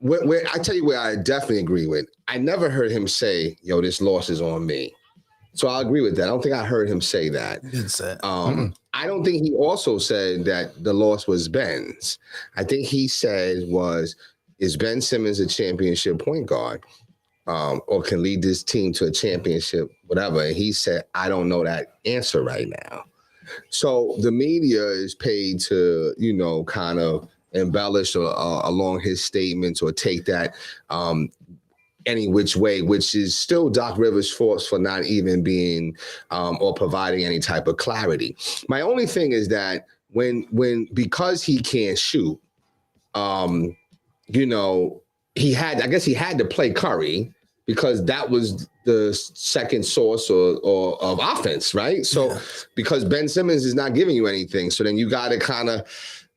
[SPEAKER 4] I tell you where I definitely agree with. I never heard him say, "Yo, this loss is on me." So I agree with that. I don't think I heard him say that.
[SPEAKER 2] He didn't say it.
[SPEAKER 4] I don't think he also said that the loss was Ben's. I think he said is Ben Simmons a championship point guard or can lead this team to a championship, whatever. And he said, I don't know that answer right now. So the media is paid to, kind of embellish along his statements or take that any which way, which is still Doc Rivers' fault for not even being or providing any type of clarity. My only thing is that because he can't shoot, he had to play Curry because that was the second source or of offense, right? So because Ben Simmons is not giving you anything, so then you got to kind of,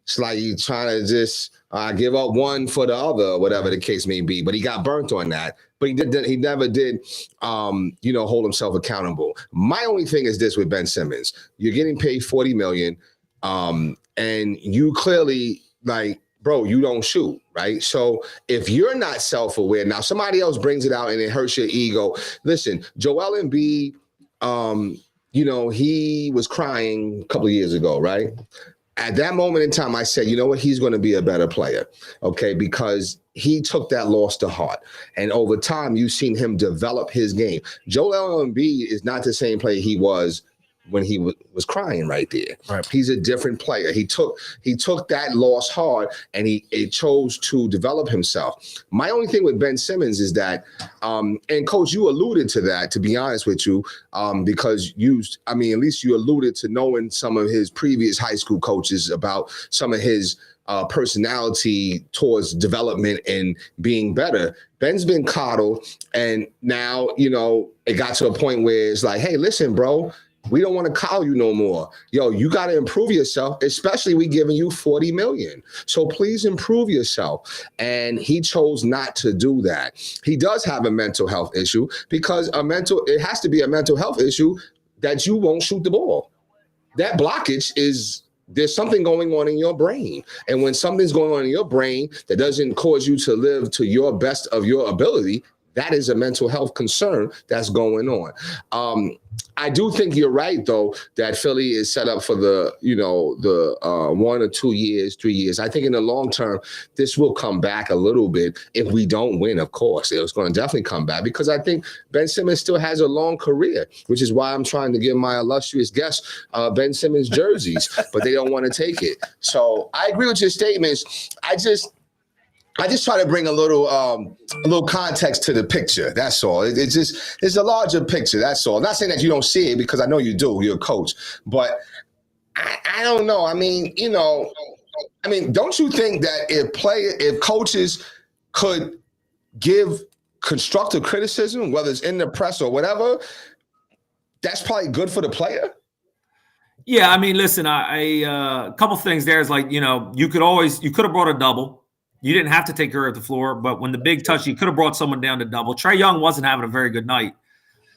[SPEAKER 4] it's like you trying to just give up one for the other, whatever the case may be. But he got burnt on that. But he never did, hold himself accountable. My only thing is this with Ben Simmons: you're getting paid $40 million, and you clearly bro, you don't shoot, right? So if you're not self-aware, now somebody else brings it out and it hurts your ego. Listen, Joel Embiid, he was crying a couple of years ago, right? At that moment in time, I said, you know what? He's going to be a better player, okay? Because he took that loss to heart. And over time, you've seen him develop his game. Joel Embiid is not the same player he was when he was crying right there.
[SPEAKER 2] Right.
[SPEAKER 4] He's a different player. He took that loss hard, and he chose to develop himself. My only thing with Ben Simmons is that, and Coach, you alluded to that, to be honest with you, because at least you alluded to knowing some of his previous high school coaches about some of his personality towards development and being better. Ben's been coddled, and now, it got to a point where it's like, hey, listen, bro, we don't want to call you no more. Yo, you got to improve yourself, especially we giving you $40 million. So please improve yourself. And he chose not to do that. He does have a mental health issue, because it has to be a mental health issue that you won't shoot the ball. That blockage there's something going on in your brain. And when something's going on in your brain that doesn't cause you to live to your best of your ability, that is a mental health concern that's going on. I do think you're right, though, that Philly is set up for the 1 or 2 years, 3 years. I think in the long term, this will come back a little bit. If we don't win, of course, it's going to definitely come back, because I think Ben Simmons still has a long career, which is why I'm trying to give my illustrious guest Ben Simmons jerseys, but they don't want to take it. So I agree with your statements. I just try to bring a little context to the picture. That's all. It's a larger picture. That's all. I'm not saying that you don't see it, because I know you do. You're a coach, but I don't know. Don't you think that if coaches could give constructive criticism, whether it's in the press or whatever, that's probably good for the player?
[SPEAKER 5] Yeah, listen, a couple things there is like, you could have brought a double. You didn't have to take her at the floor, but when the big touch, you could have brought someone down to double. Trae Young wasn't having a very good night.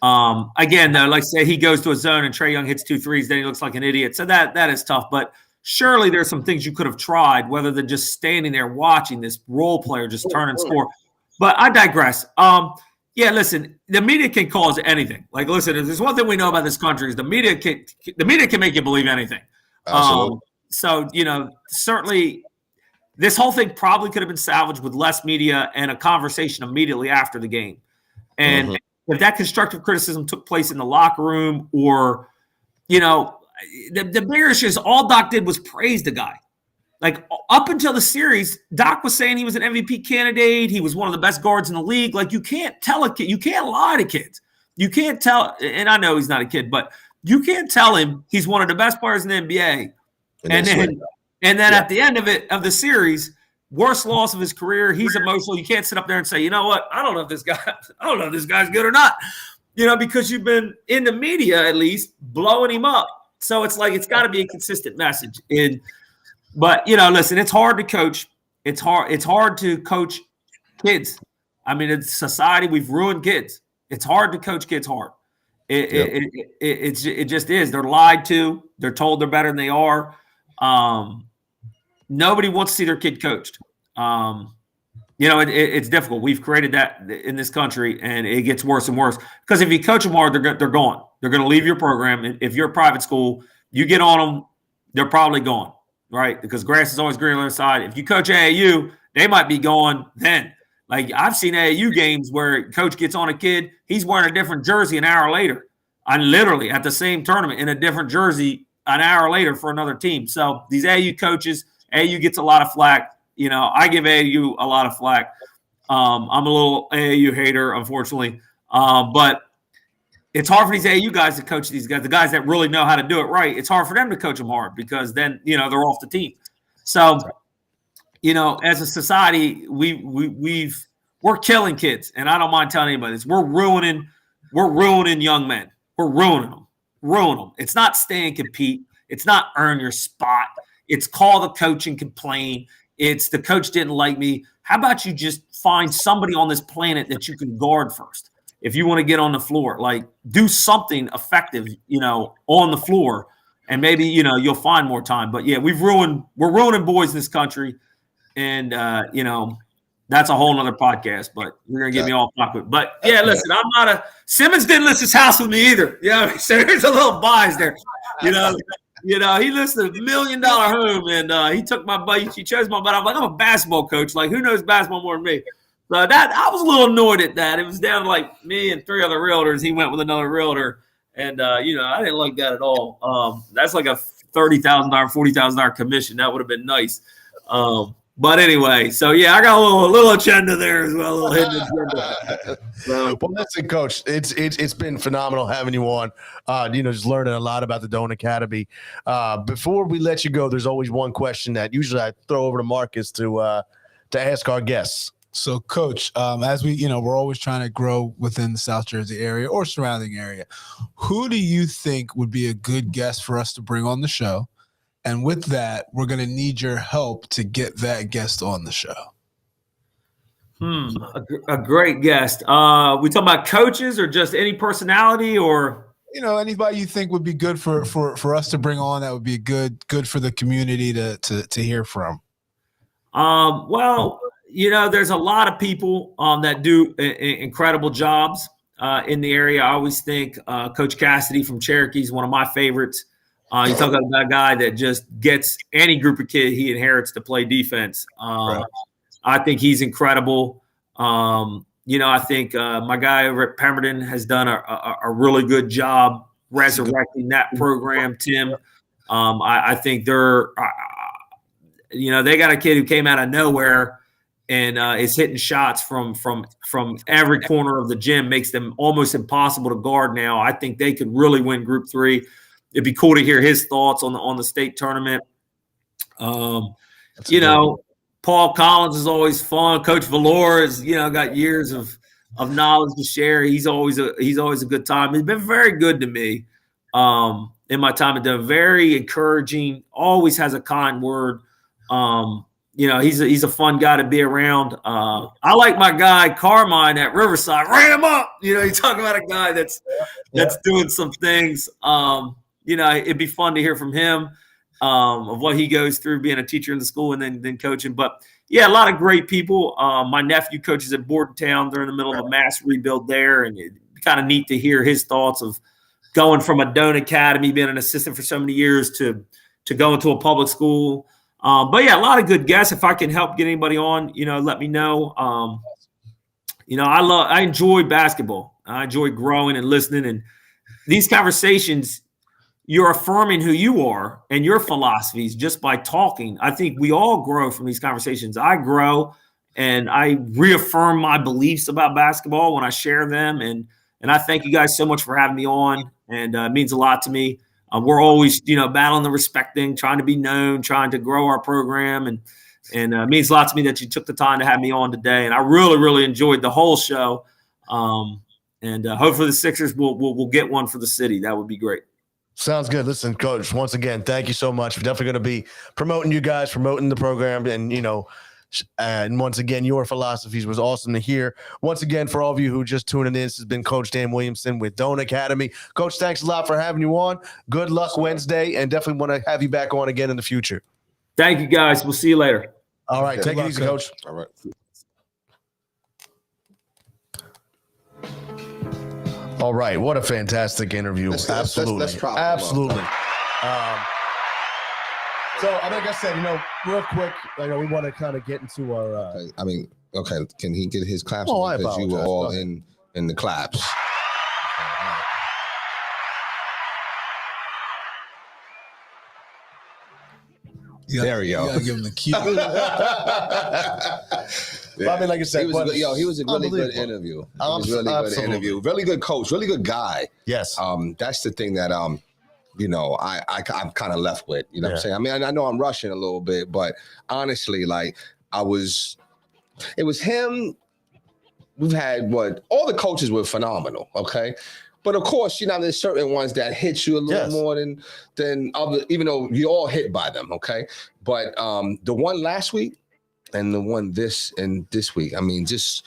[SPEAKER 5] Again, though, like say he goes to a zone and Trae Young hits 2 threes, then he looks like an idiot. So that is tough. But surely there's some things you could have tried, rather than just standing there watching this role player just turn and score. But I digress. Yeah, listen, the media can cause anything. Like, listen, if there's one thing we know about this country is the media can make you believe anything. So, certainly this whole thing probably could have been salvaged with less media and a conversation immediately after the game. And if that constructive criticism took place in the locker room, or, the bigger issue is all Doc did was praise the guy. Like, up until the series, Doc was saying he was an MVP candidate. He was one of the best guards in the league. Like, you can't tell a kid, you can't lie to kids. You can't tell, and I know he's not a kid, but you can't tell him he's one of the best players in the NBA. And then at the end of the series, worst loss of his career, he's emotional. You can't sit up there and say, you know what? I don't know if this guy's good or not. Because you've been in the media, at least, blowing him up. So it's like, it's got to be a consistent message. But listen, it's hard to coach. It's hard to coach kids. It's society. We've ruined kids. It's hard to coach kids hard. It just is. They're lied to. They're told they're better than they are. Nobody wants to see their kid coached. It's difficult. We've created that in this country, and it gets worse and worse. Because if you coach them hard, they're gone. They're going to leave your program. If you're a private school, you get on them, they're probably gone, right? Because grass is always greener on the other side. If you coach AAU, they might be gone then. Like, I've seen AAU games where coach gets on a kid, he's wearing a different jersey an hour later. I'm literally at the same tournament in a different jersey an hour later for another team. So these AAU coaches, AAU gets a lot of flack. I give AAU a lot of flack. I'm a little AAU hater, unfortunately. But it's hard for these AAU guys to coach these guys, the guys that really know how to do it right. It's hard for them to coach them hard, because then, they're off the team. So, as a society, we're killing kids, and I don't mind telling anybody this. We're ruining young men. We're ruining them. It's not stay and compete. It's not earn your spot. It's call the coach and complain. It's the coach didn't like me. How about you just find somebody on this planet that you can guard first? If you want to get on the floor, like, do something effective, on the floor, and maybe, you'll find more time. But yeah, we're ruining boys in this country. And, that's a whole nother podcast, but we're going to get me all awkward. But yeah, listen, Simmons didn't list his house with me either. So there's a little bias there, he listed $1 million home, and he took my butt. He chose my butt. I'm like, I'm a basketball coach. Like, who knows basketball more than me? So I was a little annoyed at that. It was down to like me and 3 other realtors. He went with another realtor, And I didn't like that at all. That's like a $30,000, $40,000 commission. That would have been nice. But anyway, so yeah, I got a little agenda there as well, a little hidden agenda. So,
[SPEAKER 2] well, listen, Coach, it's been phenomenal having you on. Just learning a lot about the Doan Academy. Before we let you go, there's always one question that usually I throw over to Marcus to ask our guests.
[SPEAKER 3] So, Coach, as we're always trying to grow within the South Jersey area or surrounding area, who do you think would be a good guest for us to bring on the show? And with that, we're going to need your help to get that guest on the show.
[SPEAKER 5] A great guest. We talking about coaches or just any personality or?
[SPEAKER 3] Anybody you think would be good for us to bring on that would be good for the community to hear from.
[SPEAKER 5] There's a lot of people that do incredible jobs in the area. I always think Coach Cassidy from Cherokee is one of my favorites. You talk about a guy that just gets any group of kid he inherits to play defense. Right. I think he's incredible. I think my guy over at Pemberton has done a really good job resurrecting that program, Tim. I think they're they got a kid who came out of nowhere and is hitting shots from every corner of the gym, makes them almost impossible to guard now. I think they could really win Group 3. It'd be cool to hear his thoughts on the state tournament. Paul Collins is always fun. Coach Valor is, got years of knowledge to share. He's always a good time. He's been very good to me in my time at Dunn. Very encouraging. Always has a kind word. He's a fun guy to be around. I like my guy Carmine at Riverside. Ran him up. You talk about a guy that's doing some things. It'd be fun to hear from him of what he goes through being a teacher in the school and then coaching. But yeah, a lot of great people. My nephew coaches at Bordentown. They're in the middle of a mass rebuild there, and it's kind of neat to hear his thoughts of going from a Doan Academy, being an assistant for so many years to going to a public school. But yeah, a lot of good guests. If I can help get anybody on, let me know. I enjoy basketball. I enjoy growing and listening, and these conversations, you're affirming who you are and your philosophies just by talking. I think we all grow from these conversations. I grow and I reaffirm my beliefs about basketball when I share them. And I thank you guys so much for having me on, and it means a lot to me. We're always, battling the respect thing, trying to be known, trying to grow our program. And it means a lot to me that you took the time to have me on today. And I really, really enjoyed the whole show. Hopefully the Sixers will get one for the city. That would be great.
[SPEAKER 2] Sounds good. Listen, Coach, once again, thank you so much. We're definitely going to be promoting you guys, promoting the program. And once again, your philosophies was awesome to hear. Once again, for all of you who just tuning in, this has been Coach Tam Williamson with Doan Academy. Coach, thanks a lot for having you on. Good luck Wednesday, and definitely want to have you back on again in the future.
[SPEAKER 5] Thank you, guys. We'll see you later.
[SPEAKER 2] All right. Take it easy, Coach.
[SPEAKER 4] All right.
[SPEAKER 2] All right. What a fantastic interview. Absolutely.
[SPEAKER 4] Let's prop him up.
[SPEAKER 2] Absolutely. So, like I said, real quick, we want to kind of get into our.
[SPEAKER 4] Can he get his claps?
[SPEAKER 2] Oh, I
[SPEAKER 4] because you were
[SPEAKER 2] apologize.
[SPEAKER 4] all in the claps. There we go.
[SPEAKER 3] You gotta give him the key.
[SPEAKER 2] I mean, like I said,
[SPEAKER 4] he was a really good interview. Really good coach, really good guy.
[SPEAKER 2] Yes.
[SPEAKER 4] That's the thing that I'm kind of left with. You know what I'm saying? I mean, I know I'm rushing a little bit, but honestly, it was him. We've had all the coaches were phenomenal. Okay. But of course, there's certain ones that hit you a little more than other, even though you're all hit by them, okay? But the one last week and the one this week, I mean, just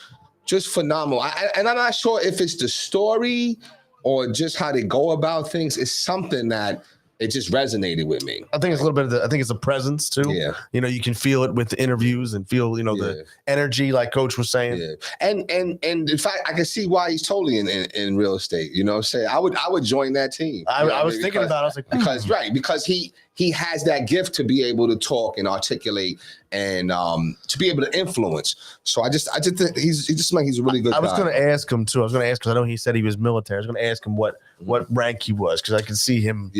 [SPEAKER 4] phenomenal. And I'm not sure if it's the story or just how they go about things. It's something that it just resonated with me.
[SPEAKER 2] I think it's a little bit of I think it's a presence too. Yeah. You can feel it with the interviews and feel, the energy, like Coach was saying.
[SPEAKER 4] Yeah. And in fact, I can see why he's totally in real estate. Say I would join that team.
[SPEAKER 2] I was thinking about it. I was like,
[SPEAKER 4] because he has that gift to be able to talk and articulate and to be able to influence. So I just think he's like he's a really good guy.
[SPEAKER 2] I was going to ask him too. I was going to ask because I know he said he was military. I was going to ask him what rank he was because I could see him,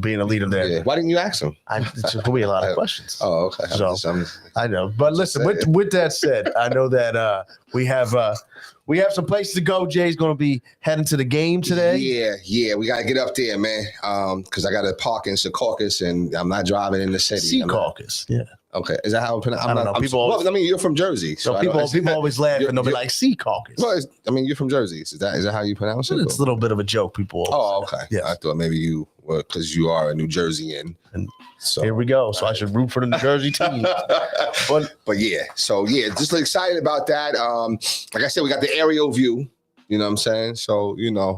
[SPEAKER 2] being a leader there.
[SPEAKER 4] Yeah. Why didn't you ask him?
[SPEAKER 2] It's just going to be a lot of questions.
[SPEAKER 4] Oh, okay.
[SPEAKER 2] So I know, but listen. With that said, I know that we have some places to go. Jay's going to be heading to the game today.
[SPEAKER 4] Yeah. We got to get up there, man. Because I got to park in Secaucus, and I'm not driving in the city.
[SPEAKER 2] Secaucus, yeah.
[SPEAKER 4] Okay, is that how I pronounce?
[SPEAKER 2] I don't know.
[SPEAKER 4] I mean, you're from Jersey, so
[SPEAKER 2] people always laugh and they'll be like Secaucus.
[SPEAKER 4] Well, I mean, you're from Jersey. Is that how you pronounce it?
[SPEAKER 2] It's a little bit of a joke. People.
[SPEAKER 4] Oh, okay. Yeah, I thought maybe you were because you are a New Jerseyan. And so
[SPEAKER 2] here we go. So I should root for the New Jersey team.
[SPEAKER 4] but yeah, so yeah, just excited about that. Like I said, we got the aerial view. You know what I'm saying? So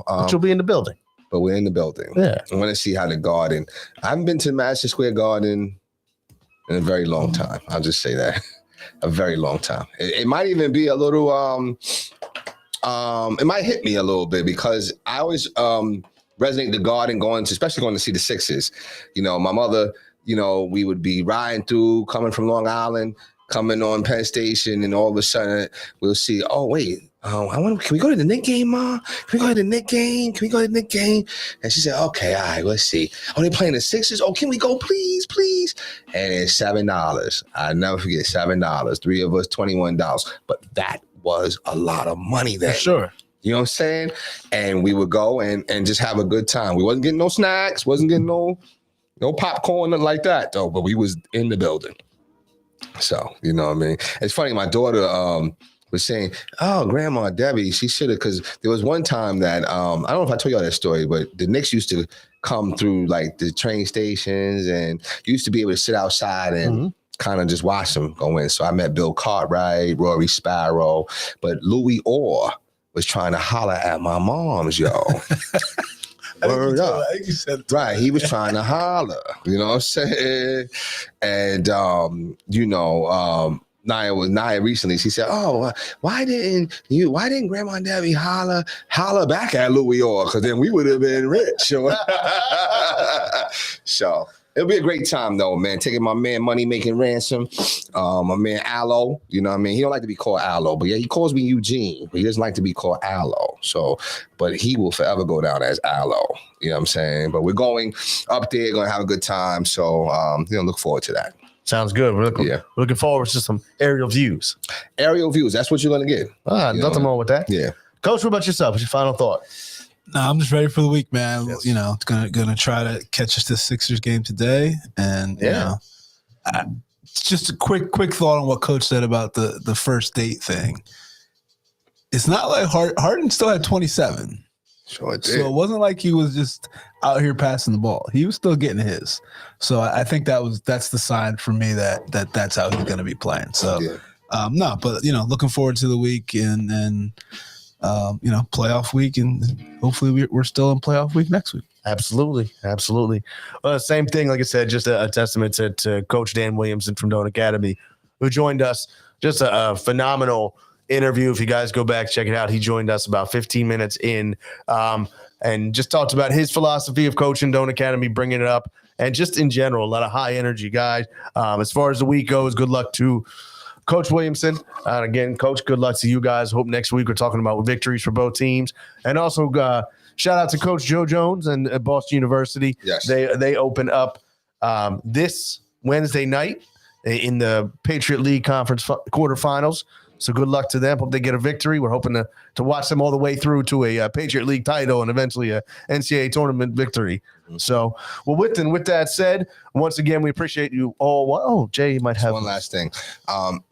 [SPEAKER 2] but you'll be in the building.
[SPEAKER 4] But we're in the building.
[SPEAKER 2] Yeah,
[SPEAKER 4] I want to see how the Garden. I haven't been to Madison Square Garden in a very long time. I'll just say that. A very long time. It might even be a little it might hit me a little bit because I always resonate the Garden especially going to see the Sixers. My mother, we would be riding through, coming from Long Island, coming on Penn Station, and all of a sudden we'll see, oh wait, can we go to the Knick game, Ma? Can we go to the Knick game? And she said, okay, all right, let's see. Oh, they playing the Sixers? Oh, can we go, please? And it's $7. I never forget, $7. 3 of us, $21. But that was a lot of money then.
[SPEAKER 2] For sure.
[SPEAKER 4] You know what I'm saying? And we would go and just have a good time. We wasn't getting no snacks, wasn't getting no popcorn, nothing like that, though. But we was in the building. So, you know what I mean? It's funny, my daughter was saying, oh, Grandma Debbie, she should have, because there was one time that, I don't know if I told y'all that story, but the Knicks used to come through like the train stations and used to be able to sit outside and kind of just watch them go in. So I met Bill Cartwright, Rory Sparrow, but Louis Orr was trying to holler at my mom's, yo. Word up.
[SPEAKER 3] I think you said
[SPEAKER 4] right. He was trying to holler. You know what I'm saying? And, Naya recently, she said, oh, why didn't Grandma Debbie holler back at Louis Orr? Because then we would have been rich. So it'll be a great time though, man. Taking my man Money Making Ransom, my man Aloe, you know what I mean? He don't like to be called Aloe, but yeah, he calls me Eugene, but he doesn't like to be called Aloe. So, but he will forever go down as Aloe, you know what I'm saying? But we're going up there, going to have a good time. So, look forward to that.
[SPEAKER 2] Sounds good. We're looking forward to some aerial views.
[SPEAKER 4] Aerial views. That's what you're going to get.
[SPEAKER 2] Nothing wrong with that.
[SPEAKER 4] Yeah.
[SPEAKER 2] Coach, what about yourself? What's your final thought?
[SPEAKER 3] No, I'm just ready for the week, man.
[SPEAKER 2] Yes.
[SPEAKER 3] It's gonna try to catch us to the Sixers game today, and just a quick thought on what Coach said about the first date thing. It's not like Harden still had 27,
[SPEAKER 4] sure did.
[SPEAKER 3] So it wasn't like he was just out here passing the ball. He was still getting his. So I think that's the sign for me that's how he's gonna be playing. So looking forward to the week and playoff week, and hopefully we're still in playoff week next week.
[SPEAKER 2] Absolutely. Same thing, like I said, just a testament to Coach Dan Williamson from Doan Academy, who joined us. Just a phenomenal interview. If you guys go back, check it out. He joined us about 15 minutes in and just talked about his philosophy of coaching Doan Academy, bringing it up, and just in general, a lot of high energy guys. As far as the week goes, good luck to Coach Williamson. And again, Coach, good luck to you guys. Hope next week we're talking about victories for both teams. And also shout out to Coach Joe Jones and Boston University.
[SPEAKER 4] Yes.
[SPEAKER 2] They open up this Wednesday night in the Patriot League Conference quarterfinals. So good luck to them. Hope they get a victory. We're hoping to watch them all the way through to a Patriot League title and eventually a NCAA tournament victory. So, well, with that said, once again, we appreciate you all. Oh, Jay, you might have
[SPEAKER 4] one last thing.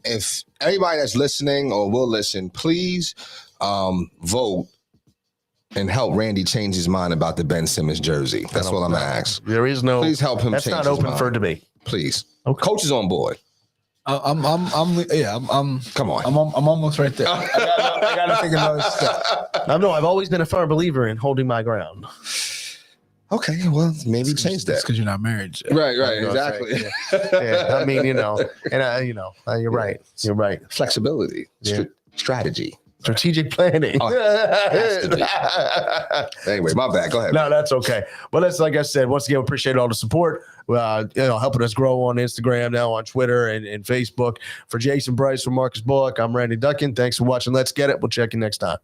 [SPEAKER 4] If everybody that's listening or will listen, please vote and help Randy change his mind about the Ben Simmons jersey. That's what I'm going to ask.
[SPEAKER 2] There is no.
[SPEAKER 4] Please help him.
[SPEAKER 2] That's
[SPEAKER 4] change
[SPEAKER 2] not
[SPEAKER 4] his
[SPEAKER 2] open
[SPEAKER 4] mind.
[SPEAKER 2] for debate.
[SPEAKER 4] Please.
[SPEAKER 2] Okay.
[SPEAKER 4] Coach is on board.
[SPEAKER 3] I'm
[SPEAKER 4] Come on.
[SPEAKER 3] I'm almost right there. I gotta take another step.
[SPEAKER 2] I've always been a firm believer in holding my ground.
[SPEAKER 4] Okay, well, maybe change that.
[SPEAKER 3] Because you're not married yet.
[SPEAKER 4] Right, exactly.
[SPEAKER 2] Yeah, I mean, you're right. You're right.
[SPEAKER 4] Flexibility, strategy.
[SPEAKER 2] Strategic planning.
[SPEAKER 4] Oh, has to be. Anyway, my bad. Go ahead.
[SPEAKER 2] No, that's okay. But that's like I said, once again, we appreciate all the support. Helping us grow on Instagram, now on Twitter and Facebook. For Jason Bryce, from Marcus Bullock, I'm Randy Duncan. Thanks for watching. Let's Get It. We'll check you next time.